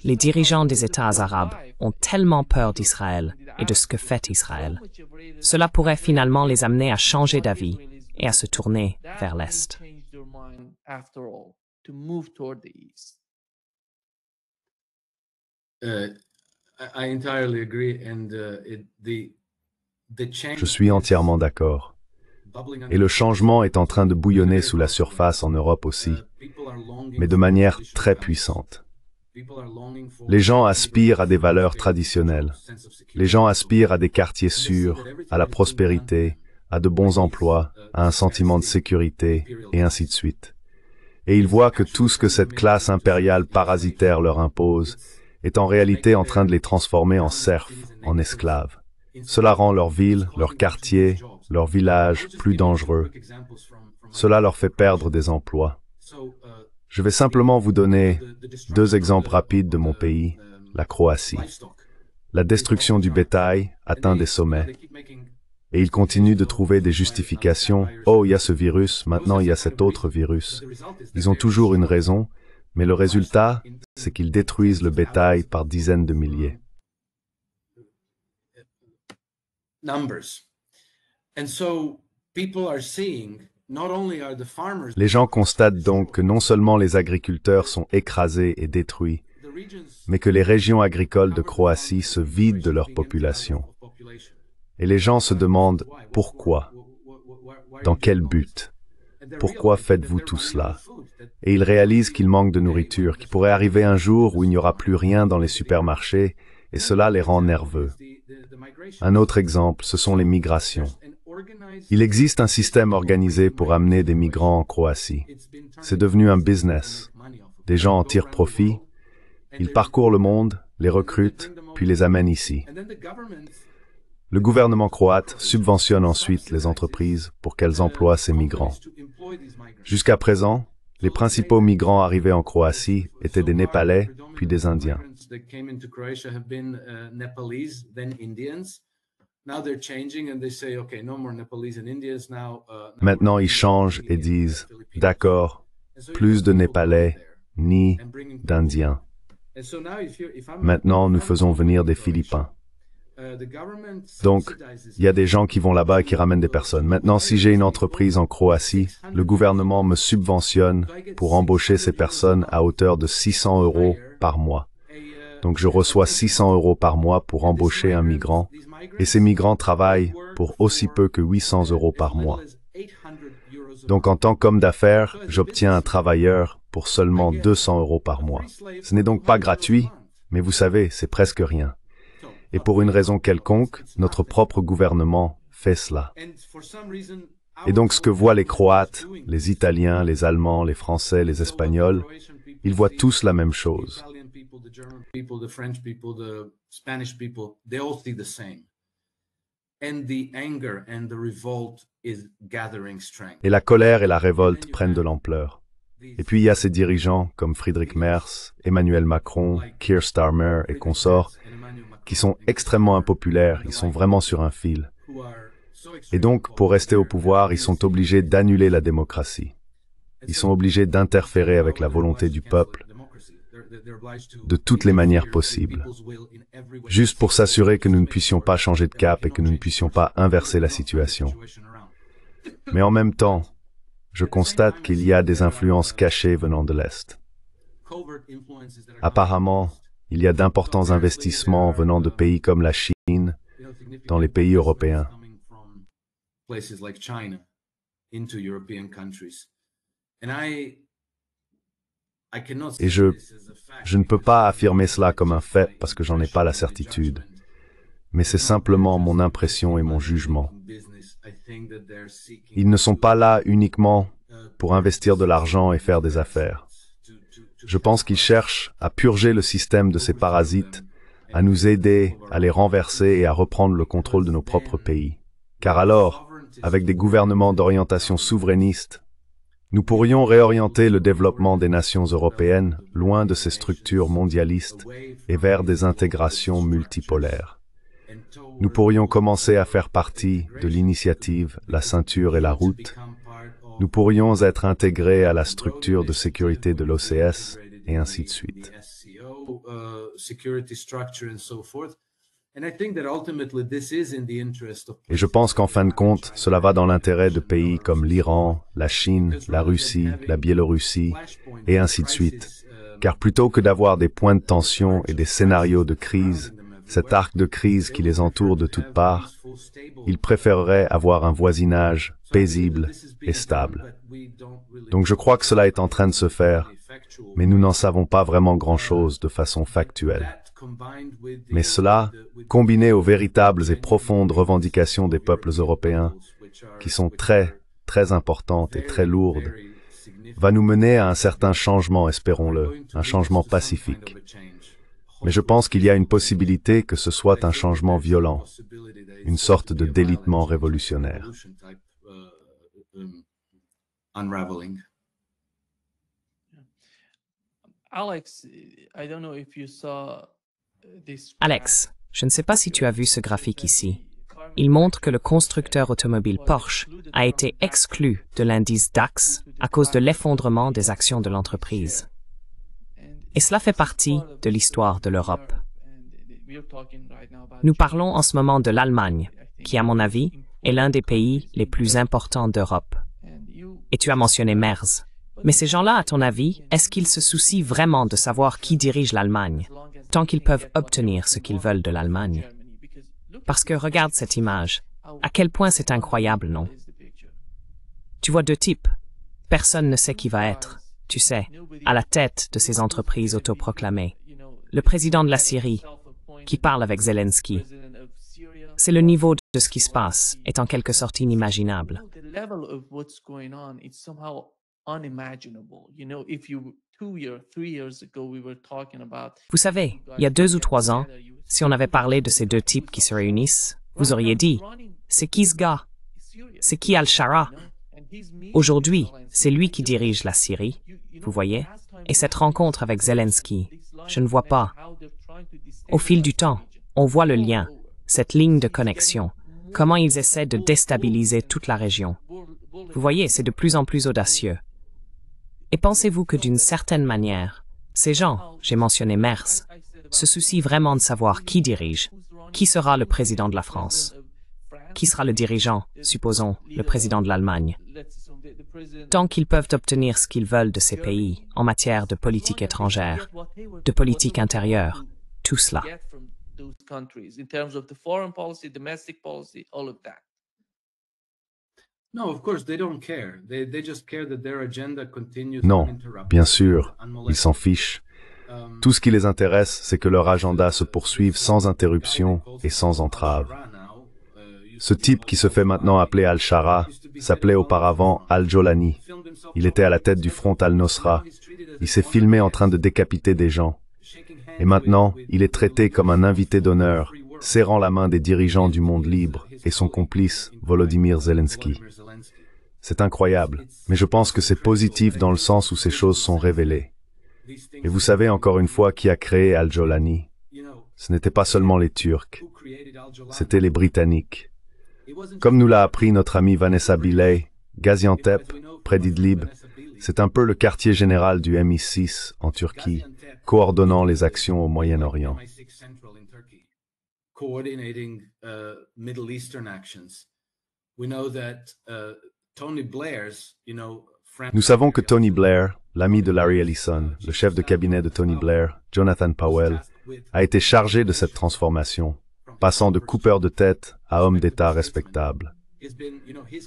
les dirigeants des États arabes ont tellement peur d'Israël et de ce que fait Israël. Cela pourrait finalement les amener à changer d'avis et à se tourner vers l'Est. Je suis entièrement d'accord. Et le changement est en train de bouillonner sous la surface en Europe aussi, mais de manière très puissante. Les gens aspirent à des valeurs traditionnelles. Les gens aspirent à des quartiers sûrs, à la prospérité, à de bons emplois, à un sentiment de sécurité, et ainsi de suite. Et ils voient que tout ce que cette classe impériale parasitaire leur impose est en réalité en train de les transformer en serfs, en esclaves. Cela rend leur ville, leur quartier, leur village plus dangereux. Cela leur fait perdre des emplois. Je vais simplement vous donner 2 exemples rapides de mon pays, la Croatie. La destruction du bétail atteint des sommets. Et ils continuent de trouver des justifications. Oh, il y a ce virus, maintenant il y a cet autre virus. Ils ont toujours une raison, mais le résultat, c'est qu'ils détruisent le bétail par dizaines de milliers. Les gens constatent donc que non seulement les agriculteurs sont écrasés et détruits, mais que les régions agricoles de Croatie se vident de leur population. Et les gens se demandent pourquoi, dans quel but, pourquoi faites-vous tout cela? Et ils réalisent qu'il manque de nourriture, qu'il pourrait arriver un jour où il n'y aura plus rien dans les supermarchés, et cela les rend nerveux. Un autre exemple, ce sont les migrations. Il existe un système organisé pour amener des migrants en Croatie. C'est devenu un business. Des gens en tirent profit, ils parcourent le monde, les recrutent, puis les amènent ici. Le gouvernement croate subventionne ensuite les entreprises pour qu'elles emploient ces migrants. Jusqu'à présent, les principaux migrants arrivés en Croatie étaient des Népalais, puis des Indiens. Maintenant, ils changent et disent, d'accord, plus de Népalais, ni d'Indiens. Maintenant, nous faisons venir des Philippins. Donc, il y a des gens qui vont là-bas et qui ramènent des personnes. Maintenant, si j'ai une entreprise en Croatie, le gouvernement me subventionne pour embaucher ces personnes à hauteur de 600 € par mois. Donc je reçois 600 € par mois pour embaucher un migrant, et ces migrants travaillent pour aussi peu que 800 € par mois. Donc en tant qu'homme d'affaires, j'obtiens un travailleur pour seulement 200 € par mois. Ce n'est donc pas gratuit, mais vous savez, c'est presque rien. Et pour une raison quelconque, notre propre gouvernement fait cela. Et donc ce que voient les Croates, les Italiens, les Allemands, les Français, les Espagnols, ils voient tous la même chose. Et la colère et la révolte prennent de l'ampleur. Et puis il y a ces dirigeants comme Friedrich Merz, Emmanuel Macron, Keir Starmer et consorts, qui sont extrêmement impopulaires, ils sont vraiment sur un fil. Et donc, pour rester au pouvoir, ils sont obligés d'annuler la démocratie. Ils sont obligés d'interférer avec la volonté du peuple de toutes les manières possibles, juste pour s'assurer que nous ne puissions pas changer de cap et que nous ne puissions pas inverser la situation. Mais en même temps, je constate qu'il y a des influences cachées venant de l'Est. Apparemment, il y a d'importants investissements venant de pays comme la Chine dans les pays européens. Et je ne peux pas affirmer cela comme un fait parce que j'en ai pas la certitude. Mais c'est simplement mon impression et mon jugement. Ils ne sont pas là uniquement pour investir de l'argent et faire des affaires. Je pense qu'ils cherchent à purger le système de ces parasites, à nous aider à les renverser et à reprendre le contrôle de nos propres pays. Car alors, avec des gouvernements d'orientation souverainiste, nous pourrions réorienter le développement des nations européennes loin de ces structures mondialistes et vers des intégrations multipolaires. Nous pourrions commencer à faire partie de l'initiative La Ceinture et la Route. Nous pourrions être intégrés à la structure de sécurité de l'OCS et ainsi de suite. Et je pense qu'en fin de compte, cela va dans l'intérêt de pays comme l'Iran, la Chine, la Russie, la Biélorussie, et ainsi de suite. Car plutôt que d'avoir des points de tension et des scénarios de crise, cet arc de crise qui les entoure de toutes parts, ils préféreraient avoir un voisinage paisible et stable. Donc je crois que cela est en train de se faire, mais nous n'en savons pas vraiment grand-chose de façon factuelle. Mais cela, combiné aux véritables et profondes revendications des peuples européens, qui sont très, très importantes et très lourdes, va nous mener à un certain changement, espérons-le, un changement pacifique. Mais je pense qu'il y a une possibilité que ce soit un changement violent, une sorte de délitement révolutionnaire. Alex, je ne sais pas si tu as vu ce graphique ici. Il montre que le constructeur automobile Porsche a été exclu de l'indice DAX à cause de l'effondrement des actions de l'entreprise. Et cela fait partie de l'histoire de l'Europe. Nous parlons en ce moment de l'Allemagne, qui, à mon avis, est l'un des pays les plus importants d'Europe. Et tu as mentionné Merz. Mais ces gens-là, à ton avis, est-ce qu'ils se soucient vraiment de savoir qui dirige l'Allemagne, tant qu'ils peuvent obtenir ce qu'ils veulent de l'Allemagne? Parce que regarde cette image. À quel point c'est incroyable, non? Tu vois deux types. Personne ne sait qui va être, tu sais, à la tête de ces entreprises autoproclamées. Le président de la Syrie, qui parle avec Zelensky. C'est le niveau de ce qui se passe, est en quelque sorte inimaginable. Vous savez, il y a 2 ou 3 ans, si on avait parlé de ces deux types qui se réunissent, vous auriez dit, c'est qui ce gars? C'est qui Al-Shara? Aujourd'hui, c'est lui qui dirige la Syrie, vous voyez? Et cette rencontre avec Zelensky, je ne vois pas. Au fil du temps, on voit le lien, cette ligne de connexion, comment ils essaient de déstabiliser toute la région. Vous voyez, c'est de plus en plus audacieux. Et pensez-vous que d'une certaine manière, ces gens, j'ai mentionné Merz, se soucient vraiment de savoir qui dirige, qui sera le président de la France, qui sera le dirigeant, supposons, le président de l'Allemagne. Tant qu'ils peuvent obtenir ce qu'ils veulent de ces pays en matière de politique étrangère, de politique intérieure, tout cela. Non, bien sûr, ils s'en fichent. Tout ce qui les intéresse, c'est que leur agenda se poursuive sans interruption et sans entrave. Ce type qui se fait maintenant appeler Al-Shara s'appelait auparavant Al-Jolani. Il était à la tête du front Al-Nosra. Il s'est filmé en train de décapiter des gens. Et maintenant, il est traité comme un invité d'honneur, serrant la main des dirigeants du monde libre et son complice, Volodymyr Zelensky. C'est incroyable, mais je pense que c'est positif dans le sens où ces choses sont révélées. Et vous savez encore une fois qui a créé Al-Jolani. Ce n'était pas seulement les Turcs, c'était les Britanniques. Comme nous l'a appris notre amie Vanessa Biley, Gaziantep, près d'Idlib, c'est un peu le quartier général du MI6 en Turquie, coordonnant les actions au Moyen-Orient. Nous savons que Tony Blair, l'ami de Larry Ellison, le chef de cabinet de Tony Blair, Jonathan Powell, a été chargé de cette transformation, passant de coupeur de tête à homme d'État respectable.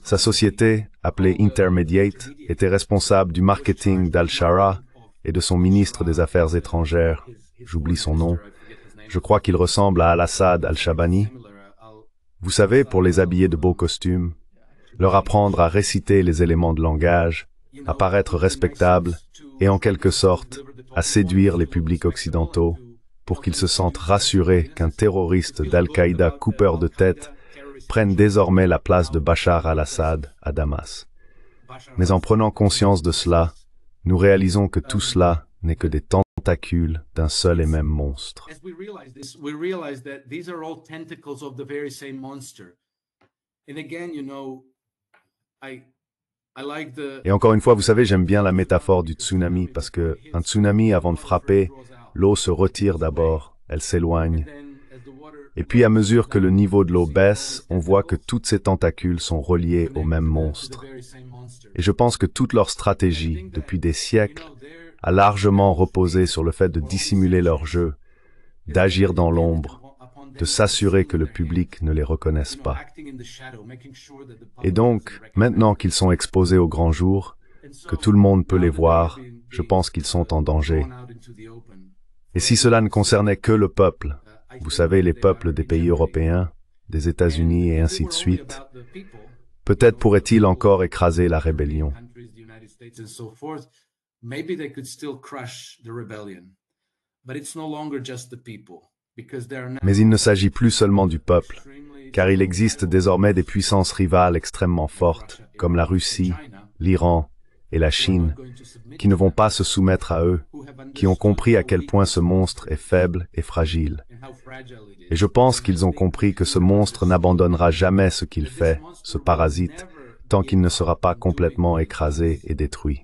Sa société, appelée Intermediate, était responsable du marketing d'Al-Shara et de son ministre des Affaires étrangères, j'oublie son nom, je crois qu'il ressemble à Al-Assad Al-Shabani. Vous savez, pour les habiller de beaux costumes, leur apprendre à réciter les éléments de langage, à paraître respectables et en quelque sorte à séduire les publics occidentaux pour qu'ils se sentent rassurés qu'un terroriste d'Al-Qaïda coupeur de tête prenne désormais la place de Bachar al-Assad à Damas. Mais en prenant conscience de cela, nous réalisons que tout cela n'est que des tentacules d'un seul et même monstre. Et encore une fois, vous savez, j'aime bien la métaphore du tsunami parce que un tsunami, avant de frapper, l'eau se retire d'abord, elle s'éloigne. Et puis à mesure que le niveau de l'eau baisse, on voit que toutes ces tentacules sont reliées au même monstre. Et je pense que toute leur stratégie, depuis des siècles, a largement reposé sur le fait de dissimuler leur jeu, d'agir dans l'ombre, de s'assurer que le public ne les reconnaisse pas. Et donc, maintenant qu'ils sont exposés au grand jour, que tout le monde peut les voir, je pense qu'ils sont en danger. Et si cela ne concernait que le peuple, vous savez, les peuples des pays européens, des États-Unis et ainsi de suite, peut-être pourrait-il encore écraser la rébellion. Mais il ne s'agit plus seulement du peuple, car il existe désormais des puissances rivales extrêmement fortes, comme la Russie, l'Iran et la Chine, qui ne vont pas se soumettre à eux, qui ont compris à quel point ce monstre est faible et fragile. Et je pense qu'ils ont compris que ce monstre n'abandonnera jamais ce qu'il fait, ce parasite, tant qu'il ne sera pas complètement écrasé et détruit.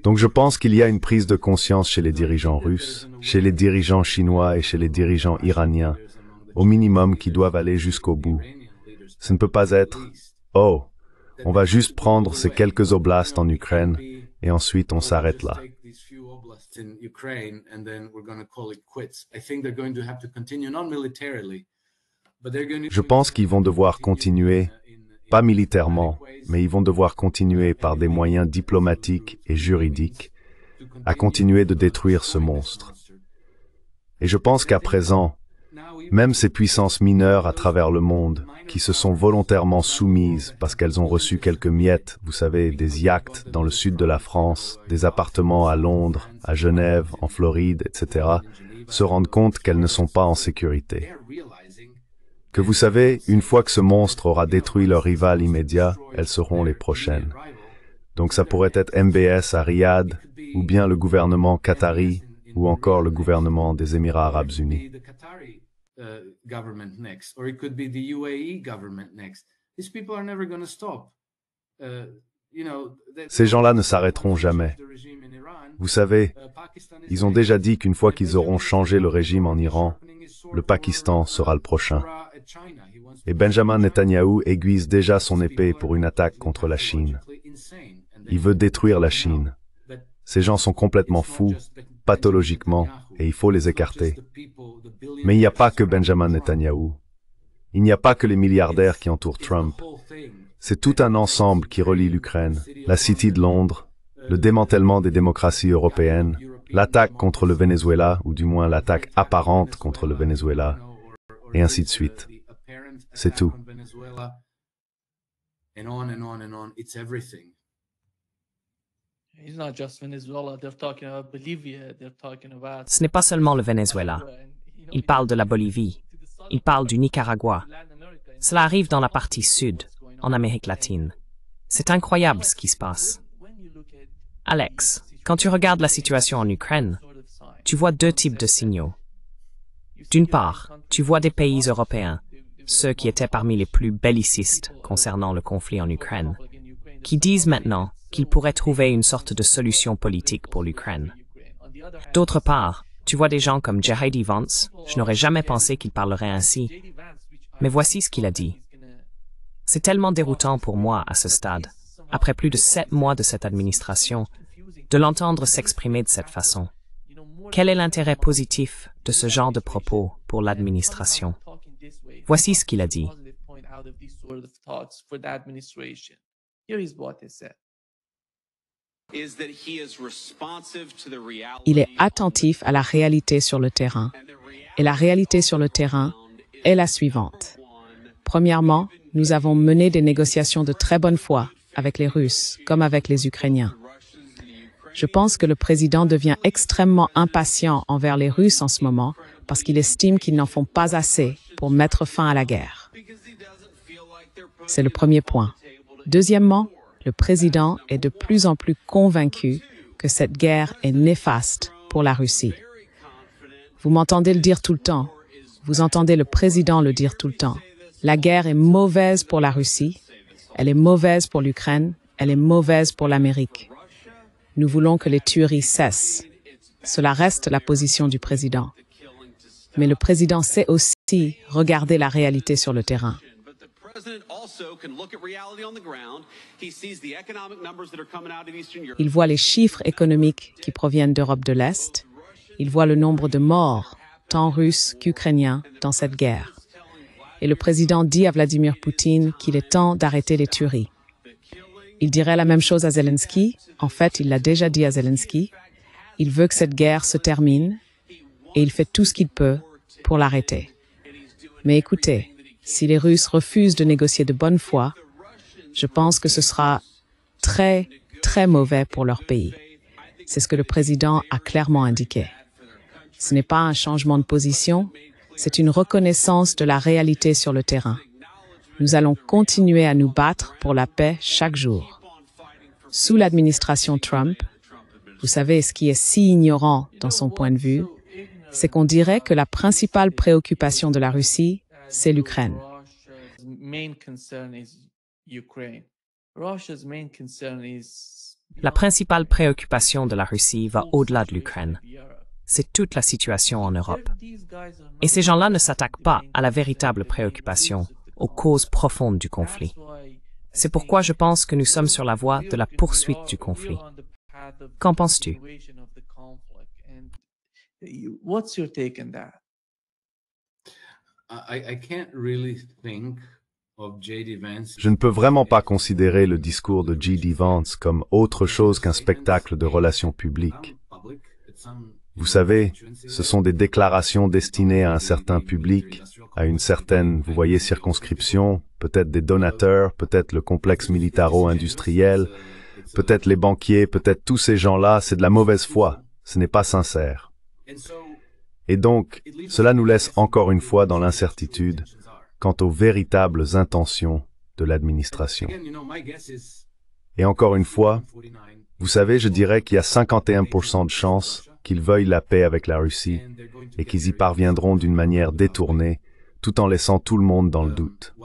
Donc je pense qu'il y a une prise de conscience chez les dirigeants russes, chez les dirigeants chinois et chez les dirigeants iraniens, au minimum qui doivent aller jusqu'au bout. Ce ne peut pas être « Oh, on va juste prendre ces quelques oblasts en Ukraine et ensuite on s'arrête là ». Je pense qu'ils vont devoir continuer, pas militairement, mais ils vont devoir continuer par des moyens diplomatiques et juridiques à continuer de détruire ce monstre. Et je pense qu'à présent, même ces puissances mineures à travers le monde, qui se sont volontairement soumises parce qu'elles ont reçu quelques miettes, vous savez, des yachts dans le sud de la France, des appartements à Londres, à Genève, en Floride, etc., se rendent compte qu'elles ne sont pas en sécurité. Que vous savez, une fois que ce monstre aura détruit leur rival immédiat, elles seront les prochaines. Donc ça pourrait être MBS à Riyad, ou bien le gouvernement qatari, ou encore le gouvernement des Émirats arabes unis. Ces gens-là ne s'arrêteront jamais. Vous savez, ils ont déjà dit qu'une fois qu'ils auront changé le régime en Iran, le Pakistan sera le prochain. Et Benjamin Netanyahou aiguise déjà son épée pour une attaque contre la Chine. Il veut détruire la Chine. Ces gens sont complètement fous, pathologiquement et il faut les écarter. Mais il n'y a pas que Benjamin Netanyahou. Il n'y a pas que les milliardaires qui entourent Trump. C'est tout un ensemble qui relie l'Ukraine, la City de Londres, le démantèlement des démocraties européennes, l'attaque contre le Venezuela, ou du moins l'attaque apparente contre le Venezuela, et ainsi de suite. C'est tout. Ce n'est pas seulement le Venezuela. Ils parlent de la Bolivie. Ils parlent du Nicaragua. Cela arrive dans la partie sud, en Amérique latine. C'est incroyable ce qui se passe. Alex, quand tu regardes la situation en Ukraine, tu vois deux types de signaux. D'une part, tu vois des pays européens, ceux qui étaient parmi les plus bellicistes concernant le conflit en Ukraine, qui disent maintenant qu'ils pourraient trouver une sorte de solution politique pour l'Ukraine. D'autre part, tu vois des gens comme J.D. Vance, je n'aurais jamais pensé qu'il parlerait ainsi, mais voici ce qu'il a dit. C'est tellement déroutant pour moi à ce stade, après plus de 7 mois de cette administration, de l'entendre s'exprimer de cette façon. Quel est l'intérêt positif de ce genre de propos pour l'administration? Voici ce qu'il a dit. Il est attentif à la réalité sur le terrain. Et la réalité sur le terrain est la suivante. Premièrement, nous avons mené des négociations de très bonne foi avec les Russes, comme avec les Ukrainiens. Je pense que le président devient extrêmement impatient envers les Russes en ce moment parce qu'il estime qu'ils n'en font pas assez pour mettre fin à la guerre. C'est le premier point. Deuxièmement, le président est de plus en plus convaincu que cette guerre est néfaste pour la Russie. Vous m'entendez le dire tout le temps. Vous entendez le président le dire tout le temps. La guerre est mauvaise pour la Russie, elle est mauvaise pour l'Ukraine, elle est mauvaise pour l'Amérique. Nous voulons que les tueries cessent. Cela reste la position du président. Mais le président sait aussi regarder la réalité sur le terrain. Il voit les chiffres économiques qui proviennent d'Europe de l'Est. Il voit le nombre de morts, tant russes qu'ukrainiens, dans cette guerre. Et le président dit à Vladimir Poutine qu'il est temps d'arrêter les tueries. Il dirait la même chose à Zelensky. En fait, il l'a déjà dit à Zelensky. Il veut que cette guerre se termine et il fait tout ce qu'il peut pour l'arrêter. Mais écoutez, si les Russes refusent de négocier de bonne foi, je pense que ce sera très, très mauvais pour leur pays. C'est ce que le président a clairement indiqué. Ce n'est pas un changement de position, c'est une reconnaissance de la réalité sur le terrain. Nous allons continuer à nous battre pour la paix chaque jour. Sous l'administration Trump, vous savez ce qui est si ignorant dans son point de vue, c'est qu'on dirait que la principale préoccupation de la Russie, c'est l'Ukraine. La principale préoccupation de la Russie va au-delà de l'Ukraine. C'est toute la situation en Europe. Et ces gens-là ne s'attaquent pas à la véritable préoccupation, aux causes profondes du conflit. C'est pourquoi je pense que nous sommes sur la voie de la poursuite du conflit. Qu'en penses-tu? Je ne peux vraiment pas considérer le discours de J.D. Vance comme autre chose qu'un spectacle de relations publiques. Vous savez, ce sont des déclarations destinées à un certain public, à une certaine, vous voyez, circonscription, peut-être des donateurs, peut-être le complexe militaro-industriel, peut-être les banquiers, peut-être tous ces gens-là, c'est de la mauvaise foi, ce n'est pas sincère. Et donc, cela nous laisse encore une fois dans l'incertitude quant aux véritables intentions de l'administration. Et encore une fois, vous savez, je dirais qu'il y a 51% de chances qu'ils veuillent la paix avec la Russie et qu'ils y parviendront d'une manière détournée, tout en laissant tout le monde dans le doute.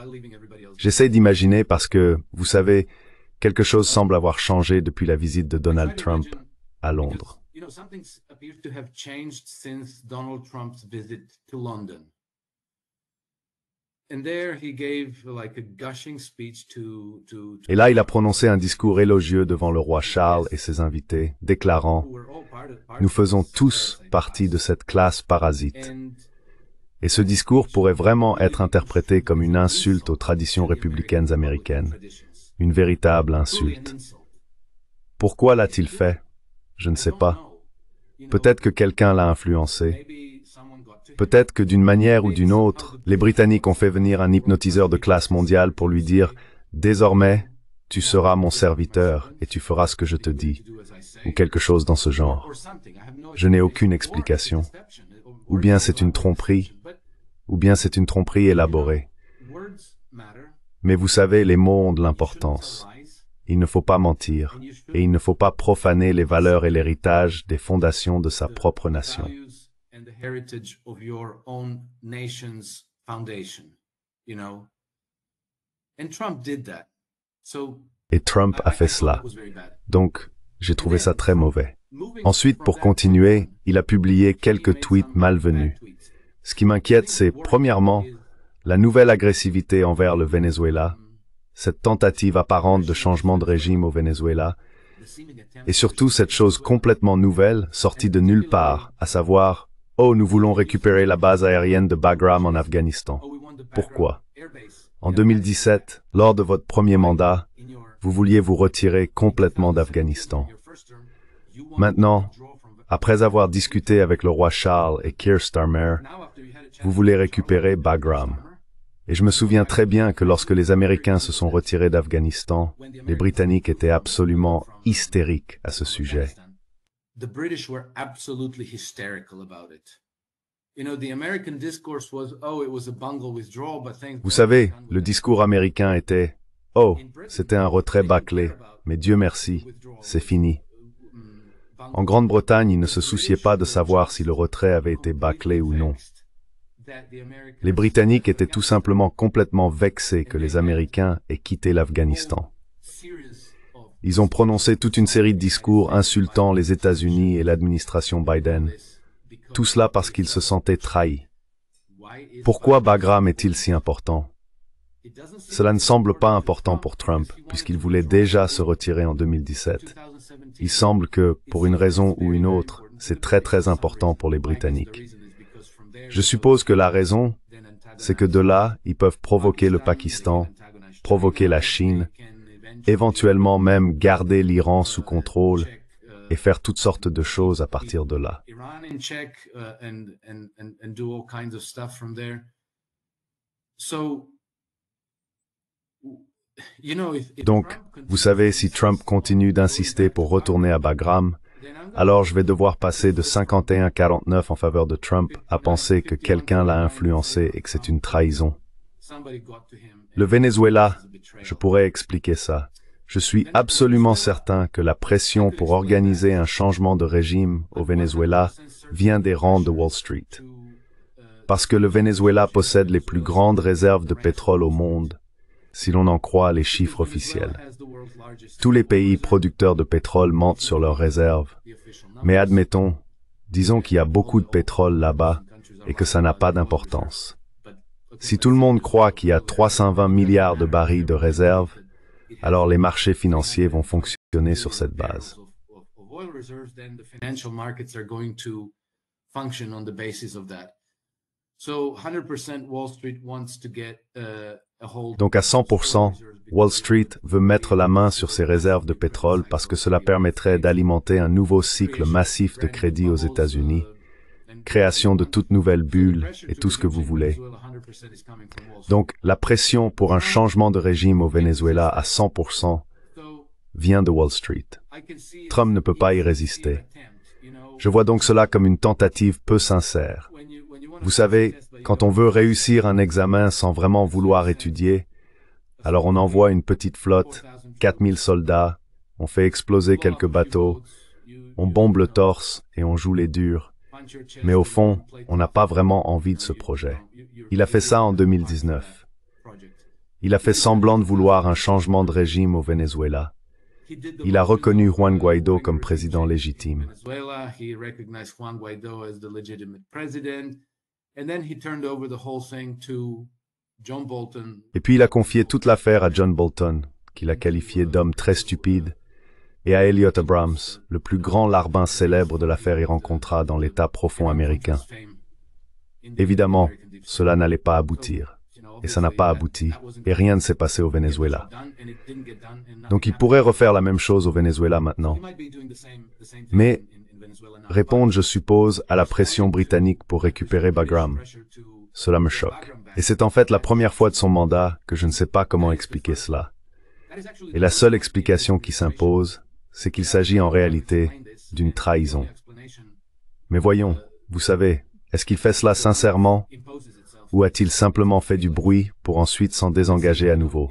J'essaie d'imaginer parce que, vous savez, quelque chose semble avoir changé depuis la visite de Donald Trump à Londres. Et là, il a prononcé un discours élogieux devant le roi Charles et ses invités, déclarant « Nous faisons tous partie de cette classe parasite ». Et ce discours pourrait vraiment être interprété comme une insulte aux traditions républicaines américaines, une véritable insulte. Pourquoi l'a-t-il fait? Je ne sais pas. Peut-être que quelqu'un l'a influencé. Peut-être que d'une manière ou d'une autre, les Britanniques ont fait venir un hypnotiseur de classe mondiale pour lui dire « Désormais, tu seras mon serviteur et tu feras ce que je te dis » ou quelque chose dans ce genre. Je n'ai aucune explication. Ou bien c'est une tromperie, ou bien c'est une tromperie élaborée. Mais vous savez, les mots ont de l'importance. Il ne faut pas mentir, et il ne faut pas profaner les valeurs et l'héritage des fondations de sa propre nation. Et Trump a fait cela. Donc, j'ai trouvé ça très mauvais. Ensuite, pour continuer, il a publié quelques tweets malvenus. Ce qui m'inquiète, c'est, premièrement, la nouvelle agressivité envers le Venezuela, cette tentative apparente de changement de régime au Venezuela, et surtout cette chose complètement nouvelle, sortie de nulle part, à savoir « Oh, nous voulons récupérer la base aérienne de Bagram en Afghanistan ». Pourquoi? En 2017, lors de votre premier mandat, vous vouliez vous retirer complètement d'Afghanistan. Maintenant, après avoir discuté avec le roi Charles et Keir Starmer, vous voulez récupérer Bagram. Et je me souviens très bien que lorsque les Américains se sont retirés d'Afghanistan, les Britanniques étaient absolument hystériques à ce sujet. Vous savez, le discours américain était « Oh, c'était un retrait bâclé, mais Dieu merci, c'est fini ». En Grande-Bretagne, ils ne se souciaient pas de savoir si le retrait avait été bâclé ou non. Les Britanniques étaient tout simplement complètement vexés que les Américains aient quitté l'Afghanistan. Ils ont prononcé toute une série de discours insultant les États-Unis et l'administration Biden. Tout cela parce qu'ils se sentaient trahis. Pourquoi Bagram est-il si important? Cela ne semble pas important pour Trump, puisqu'il voulait déjà se retirer en 2017. Il semble que, pour une raison ou une autre, c'est très important pour les Britanniques. Je suppose que la raison, c'est que de là, ils peuvent provoquer le Pakistan, provoquer la Chine, éventuellement même garder l'Iran sous contrôle et faire toutes sortes de choses à partir de là. Donc, vous savez, si Trump continue d'insister pour retourner à Bagram, alors je vais devoir passer de 51-49 en faveur de Trump à penser que quelqu'un l'a influencé et que c'est une trahison. Le Venezuela, je pourrais expliquer ça. Je suis absolument certain que la pression pour organiser un changement de régime au Venezuela vient des rangs de Wall Street. Parce que le Venezuela possède les plus grandes réserves de pétrole au monde, si l'on en croit les chiffres officiels. Tous les pays producteurs de pétrole mentent sur leurs réserves. Mais admettons, disons qu'il y a beaucoup de pétrole là-bas et que ça n'a pas d'importance. Si tout le monde croit qu'il y a 320 milliards de barils de réserves, alors les marchés financiers vont fonctionner sur cette base. Donc à 100%, Wall Street veut mettre la main sur ses réserves de pétrole parce que cela permettrait d'alimenter un nouveau cycle massif de crédit aux États-Unis, création de toute nouvelle bulle et tout ce que vous voulez. Donc la pression pour un changement de régime au Venezuela à 100% vient de Wall Street. Trump ne peut pas y résister. Je vois donc cela comme une tentative peu sincère. Vous savez, quand on veut réussir un examen sans vraiment vouloir étudier, alors on envoie une petite flotte, 4000 soldats, on fait exploser quelques bateaux, on bombe le torse et on joue les durs. Mais au fond, on n'a pas vraiment envie de ce projet. Il a fait ça en 2019. Il a fait semblant de vouloir un changement de régime au Venezuela. Il a reconnu Juan Guaidó comme président légitime. Et puis il a confié toute l'affaire à John Bolton, qu'il a qualifié d'homme très stupide, et à Elliot Abrams, le plus grand larbin célèbre de l'affaire Iran-Contra dans l'État profond américain. Évidemment, cela n'allait pas aboutir. Et ça n'a pas abouti, et rien ne s'est passé au Venezuela. Donc il pourrait refaire la même chose au Venezuela maintenant. Mais répondre, je suppose, à la pression britannique pour récupérer Bagram. Cela me choque. Et c'est en fait la première fois de son mandat que je ne sais pas comment expliquer cela. Et la seule explication qui s'impose, c'est qu'il s'agit en réalité d'une trahison. Mais voyons, vous savez, est-ce qu'il fait cela sincèrement ou a-t-il simplement fait du bruit pour ensuite s'en désengager à nouveau?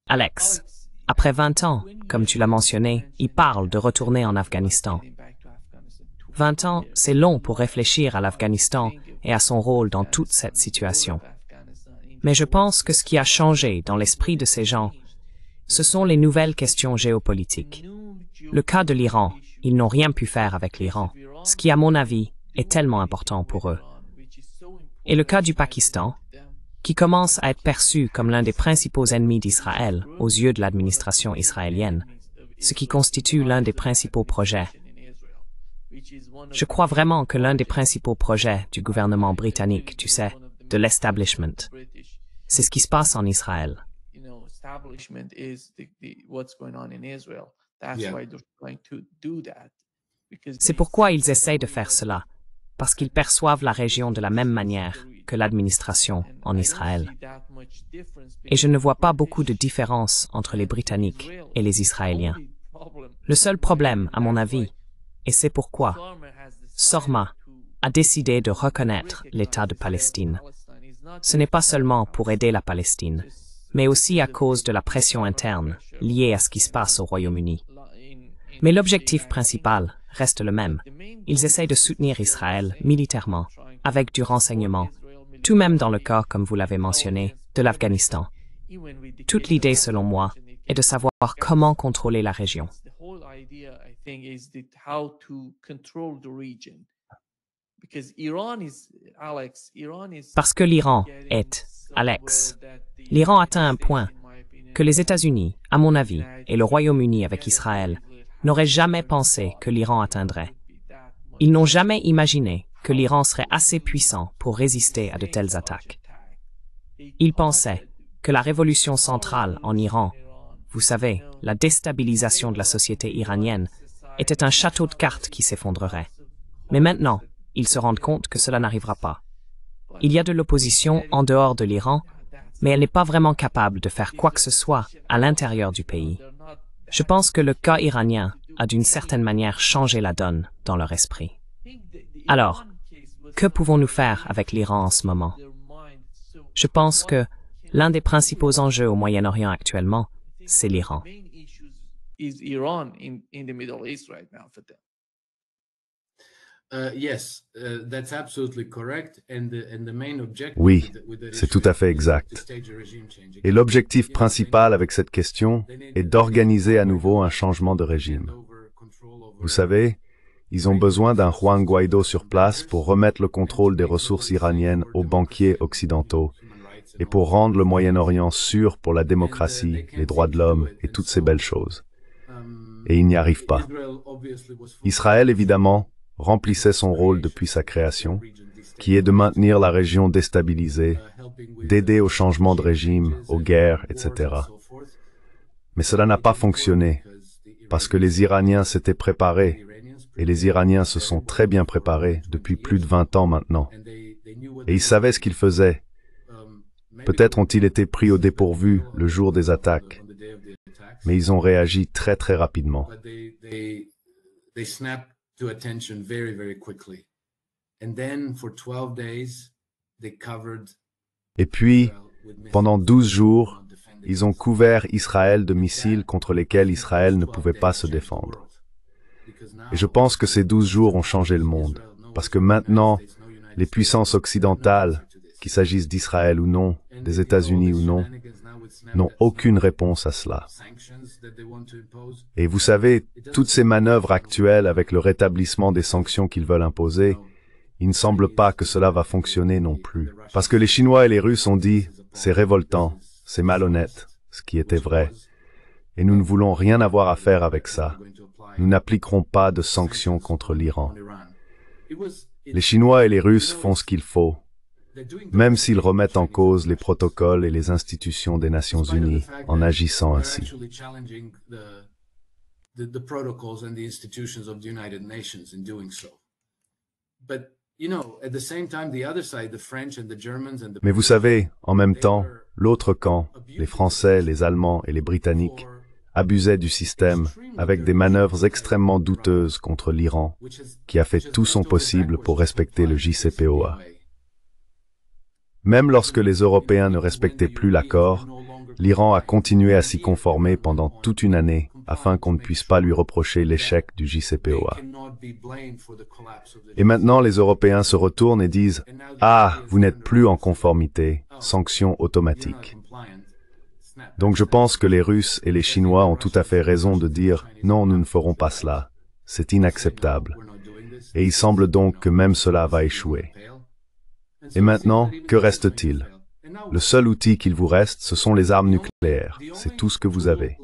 Alex, après 20 ans, comme tu l'as mentionné, il parle de retourner en Afghanistan. 20 ans, c'est long pour réfléchir à l'Afghanistan et à son rôle dans toute cette situation. Mais je pense que ce qui a changé dans l'esprit de ces gens, ce sont les nouvelles questions géopolitiques. Le cas de l'Iran, ils n'ont rien pu faire avec l'Iran, ce qui, à mon avis, est tellement important pour eux. Et le cas du Pakistan, qui commence à être perçu comme l'un des principaux ennemis d'Israël aux yeux de l'administration israélienne, ce qui constitue l'un des principaux projets. Je crois vraiment que l'un des principaux projets du gouvernement britannique, tu sais, de l'establishment, c'est ce qui se passe en Israël. C'est pourquoi ils essayent de faire cela, parce qu'ils perçoivent la région de la même manière que l'administration en Israël. Et je ne vois pas beaucoup de différence entre les Britanniques et les Israéliens. Le seul problème, à mon avis, et c'est pourquoi Sorma a décidé de reconnaître l'État de Palestine. Ce n'est pas seulement pour aider la Palestine, mais aussi à cause de la pression interne liée à ce qui se passe au Royaume-Uni. Mais l'objectif principal reste le même. Ils essayent de soutenir Israël militairement, avec du renseignement, tout même dans le cas, comme vous l'avez mentionné, de l'Afghanistan. Toute l'idée, selon moi, est de savoir comment contrôler la région. Parce que l'Iran est, Alex, l'Iran atteint un point que les États-Unis, à mon avis, et le Royaume-Uni avec Israël, n'auraient jamais pensé que l'Iran atteindrait. Ils n'ont jamais imaginé que l'Iran serait assez puissant pour résister à de telles attaques. Ils pensaient que la révolution centrale en Iran, vous savez, la déstabilisation de la société iranienne, était un château de cartes qui s'effondrerait. Mais maintenant, ils se rendent compte que cela n'arrivera pas. Il y a de l'opposition en dehors de l'Iran, mais elle n'est pas vraiment capable de faire quoi que ce soit à l'intérieur du pays. Je pense que le cas iranien a d'une certaine manière changé la donne dans leur esprit. Alors, que pouvons-nous faire avec l'Iran en ce moment? Je pense que l'un des principaux enjeux au Moyen-Orient actuellement, c'est l'Iran. Oui, c'est tout à fait exact. Et l'objectif principal avec cette question est d'organiser à nouveau un changement de régime. Vous savez, ils ont besoin d'un Juan Guaidó sur place pour remettre le contrôle des ressources iraniennes aux banquiers occidentaux et pour rendre le Moyen-Orient sûr pour la démocratie, les droits de l'homme et toutes ces belles choses. Et ils n'y arrivent pas. Israël, évidemment, remplissait son rôle depuis sa création, qui est de maintenir la région déstabilisée, d'aider au changement de régime, aux guerres, etc. Mais cela n'a pas fonctionné, parce que les Iraniens s'étaient préparés, et les Iraniens se sont très bien préparés depuis plus de 20 ans maintenant. Et ils savaient ce qu'ils faisaient. Peut-être ont-ils été pris au dépourvu le jour des attaques, mais ils ont réagi très très rapidement. Et puis, pendant 12 jours, ils ont couvert Israël de missiles contre lesquels Israël ne pouvait pas se défendre. Et je pense que ces 12 jours ont changé le monde, parce que maintenant, les puissances occidentales, qu'il s'agisse d'Israël ou non, des États-Unis ou non, n'ont aucune réponse à cela. Et vous savez, toutes ces manœuvres actuelles avec le rétablissement des sanctions qu'ils veulent imposer, il ne semble pas que cela va fonctionner non plus. Parce que les Chinois et les Russes ont dit « c'est révoltant, c'est malhonnête », ce qui était vrai. Et nous ne voulons rien avoir à faire avec ça. Nous n'appliquerons pas de sanctions contre l'Iran. Les Chinois et les Russes font ce qu'il faut, même s'ils remettent en cause les protocoles et les institutions des Nations Unies en agissant ainsi. Mais vous savez, en même temps, l'autre camp, les Français, les Allemands et les Britanniques, abusaient du système avec des manœuvres extrêmement douteuses contre l'Iran, qui a fait tout son possible pour respecter le JCPOA. Même lorsque les Européens ne respectaient plus l'accord, l'Iran a continué à s'y conformer pendant toute une année afin qu'on ne puisse pas lui reprocher l'échec du JCPOA. Et maintenant, les Européens se retournent et disent « Ah, vous n'êtes plus en conformité, sanctions automatiques ». Donc je pense que les Russes et les Chinois ont tout à fait raison de dire « Non, nous ne ferons pas cela, c'est inacceptable ». Et il semble donc que même cela va échouer. Et maintenant, que reste-t-il? Le seul outil qu'il vous reste, ce sont les armes nucléaires. C'est tout ce que vous avez.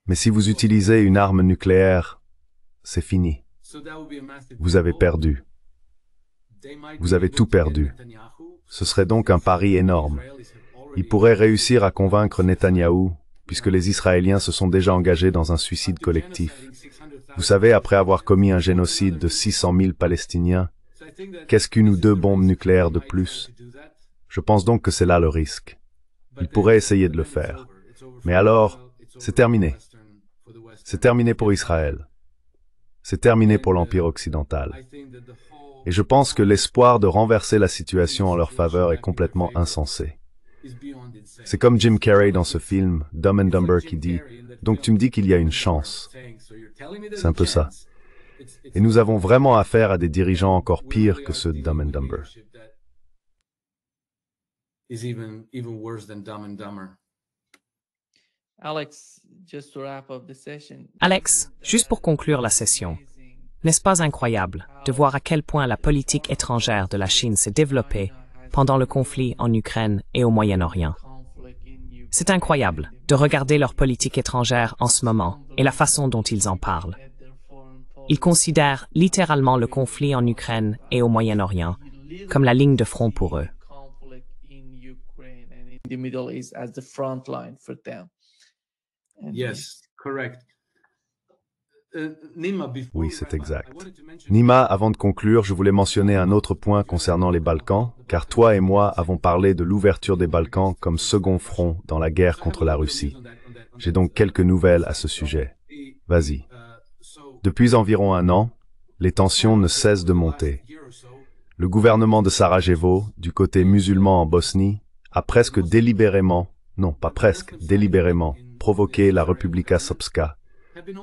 Mais si vous utilisez une arme nucléaire, c'est fini. Vous avez perdu. Vous avez tout perdu. Ce serait donc un pari énorme. Ils pourraient réussir à convaincre Netanyahou, puisque les Israéliens se sont déjà engagés dans un suicide collectif. Vous savez, après avoir commis un génocide de 600 000 Palestiniens, qu'est-ce qu'une ou deux bombes nucléaires de plus? Je pense donc que c'est là le risque. Ils pourraient essayer de le faire. Mais alors, c'est terminé. C'est terminé pour Israël. C'est terminé pour l'Empire occidental. Et je pense que l'espoir de renverser la situation en leur faveur est complètement insensé. C'est comme Jim Carrey dans ce film, Dumb and Dumber, qui dit « Donc tu me dis qu'il y a une chance ». C'est un peu ça. Et nous avons vraiment affaire à des dirigeants encore pires que ceux de Dumb and Dumber. Alex, juste pour conclure la session, n'est-ce pas incroyable de voir à quel point la politique étrangère de la Chine s'est développée pendant le conflit en Ukraine et au Moyen-Orient? C'est incroyable de regarder leur politique étrangère en ce moment et la façon dont ils en parlent. Ils considèrent littéralement le conflit en Ukraine et au Moyen-Orient comme la ligne de front pour eux. Oui, c'est exact. Nima, avant de conclure, je voulais mentionner un autre point concernant les Balkans, car toi et moi avons parlé de l'ouverture des Balkans comme second front dans la guerre contre la Russie. J'ai donc quelques nouvelles à ce sujet. Vas-y. Depuis environ un an, les tensions ne cessent de monter. Le gouvernement de Sarajevo, du côté musulman en Bosnie, a presque délibérément, non pas presque, délibérément, provoqué la Republika Srpska,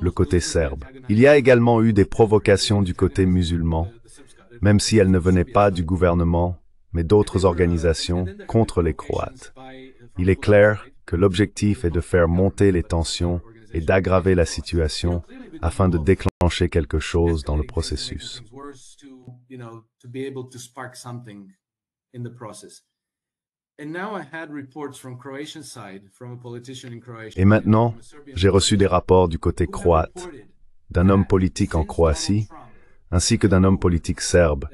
le côté serbe. Il y a également eu des provocations du côté musulman, même si elles ne venaient pas du gouvernement, mais d'autres organisations contre les Croates. Il est clair que l'objectif est de faire monter les tensions et d'aggraver la situation afin de déclencher quelque chose dans le processus. Et maintenant, j'ai reçu des rapports du côté croate, d'un homme politique en Croatie, ainsi que d'un homme politique serbe,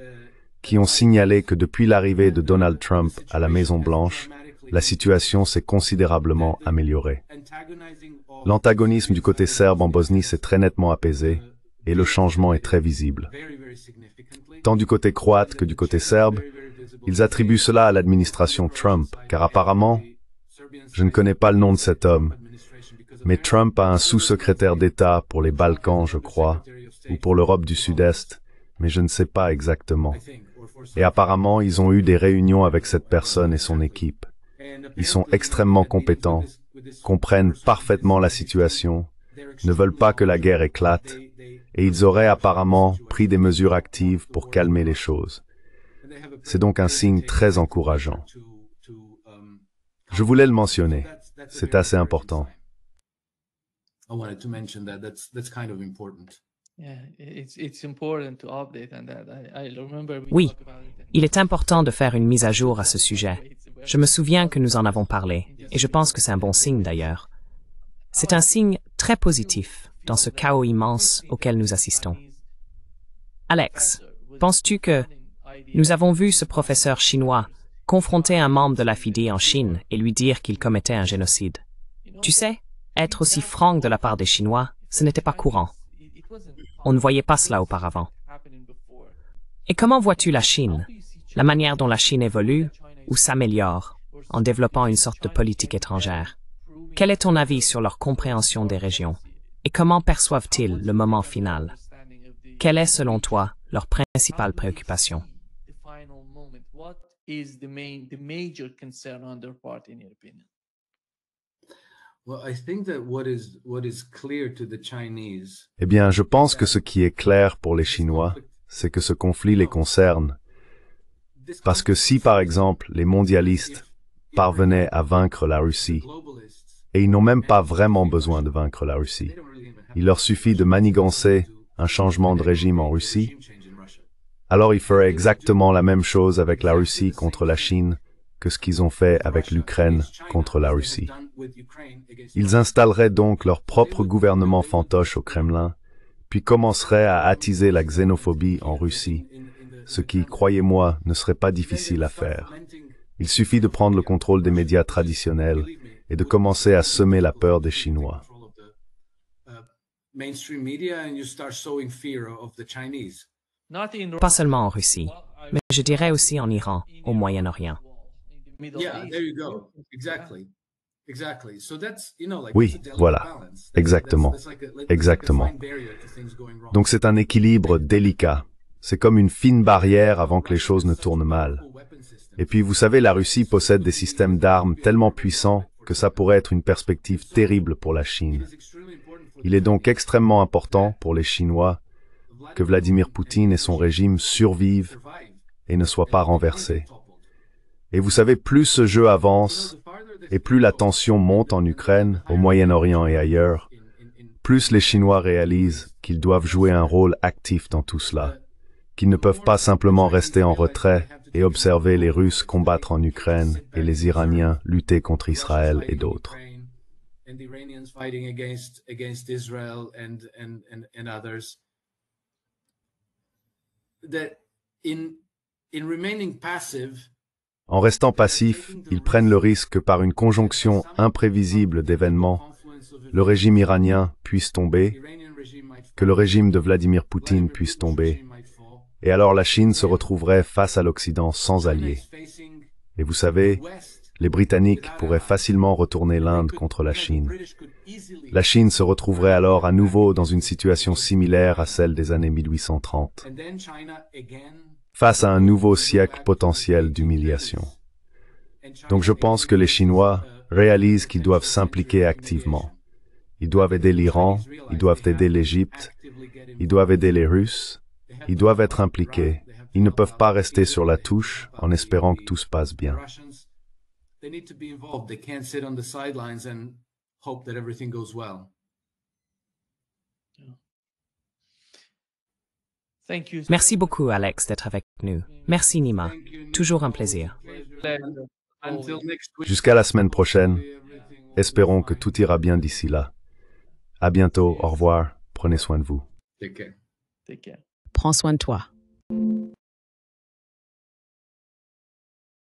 qui ont signalé que depuis l'arrivée de Donald Trump à la Maison-Blanche, la situation s'est considérablement améliorée. L'antagonisme du côté serbe en Bosnie s'est très nettement apaisé, et le changement est très visible. Tant du côté croate que du côté serbe, ils attribuent cela à l'administration Trump, car apparemment, je ne connais pas le nom de cet homme, mais Trump a un sous-secrétaire d'État pour les Balkans, je crois, ou pour l'Europe du Sud-Est, mais je ne sais pas exactement. Et apparemment, ils ont eu des réunions avec cette personne et son équipe. Ils sont extrêmement compétents, comprennent parfaitement la situation, ne veulent pas que la guerre éclate, et ils auraient apparemment pris des mesures actives pour calmer les choses. C'est donc un signe très encourageant. Je voulais le mentionner. C'est assez important. Oui, il est important de faire une mise à jour à ce sujet. Je me souviens que nous en avons parlé, et je pense que c'est un bon signe d'ailleurs. C'est un signe très positif dans ce chaos immense auquel nous assistons. Alex, penses-tu que nous avons vu ce professeur chinois confronter un membre de la FIDE en Chine et lui dire qu'il commettait un génocide? Tu sais, être aussi franc de la part des Chinois, ce n'était pas courant. On ne voyait pas cela auparavant. Et comment vois-tu la Chine, la manière dont la Chine évolue ou s'améliore en développant une sorte de politique étrangère? Quel est ton avis sur leur compréhension des régions? Et comment perçoivent-ils le moment final? Quelle est, selon toi, leur principale préoccupation? Eh bien, je pense que ce qui est clair pour les Chinois, c'est que ce conflit les concerne. Parce que si, par exemple, les mondialistes parvenaient à vaincre la Russie, et ils n'ont même pas vraiment besoin de vaincre la Russie, il leur suffit de manigancer un changement de régime en Russie, alors ils feraient exactement la même chose avec la Russie contre la Chine que ce qu'ils ont fait avec l'Ukraine contre la Russie. Ils installeraient donc leur propre gouvernement fantoche au Kremlin, puis commenceraient à attiser la xénophobie en Russie, ce qui, croyez-moi, ne serait pas difficile à faire. Il suffit de prendre le contrôle des médias traditionnels et de commencer à semer la peur des Chinois. Pas seulement en Russie, mais je dirais aussi en Iran, au Moyen-Orient. Oui, voilà, exactement, exactement. Donc c'est un équilibre délicat. C'est comme une fine barrière avant que les choses ne tournent mal. Et puis, vous savez, la Russie possède des systèmes d'armes tellement puissants que ça pourrait être une perspective terrible pour la Chine. Il est donc extrêmement important pour les Chinois que Vladimir Poutine et son régime survivent et ne soient pas renversés. Et vous savez, plus ce jeu avance, et plus la tension monte en Ukraine, au Moyen-Orient et ailleurs, plus les Chinois réalisent qu'ils doivent jouer un rôle actif dans tout cela, qu'ils ne peuvent pas simplement rester en retrait et observer les Russes combattre en Ukraine et les Iraniens lutter contre Israël et d'autres. En restant passifs, ils prennent le risque que par une conjonction imprévisible d'événements, le régime iranien puisse tomber, que le régime de Vladimir Poutine puisse tomber, et alors la Chine se retrouverait face à l'Occident sans alliés. Et vous savez, les Britanniques pourraient facilement retourner l'Inde contre la Chine. La Chine se retrouverait alors à nouveau dans une situation similaire à celle des années 1830, face à un nouveau siècle potentiel d'humiliation. Donc je pense que les Chinois réalisent qu'ils doivent s'impliquer activement. Ils doivent aider l'Iran, ils doivent aider l'Égypte, ils doivent aider les Russes, ils doivent être impliqués. Ils ne peuvent pas rester sur la touche en espérant que tout se passe bien. Merci beaucoup, Alex, d'être avec nous. Merci, Nima. Toujours un plaisir. Jusqu'à la semaine prochaine. Espérons que tout ira bien d'ici là. À bientôt, au revoir, prenez soin de vous. Prends soin de toi.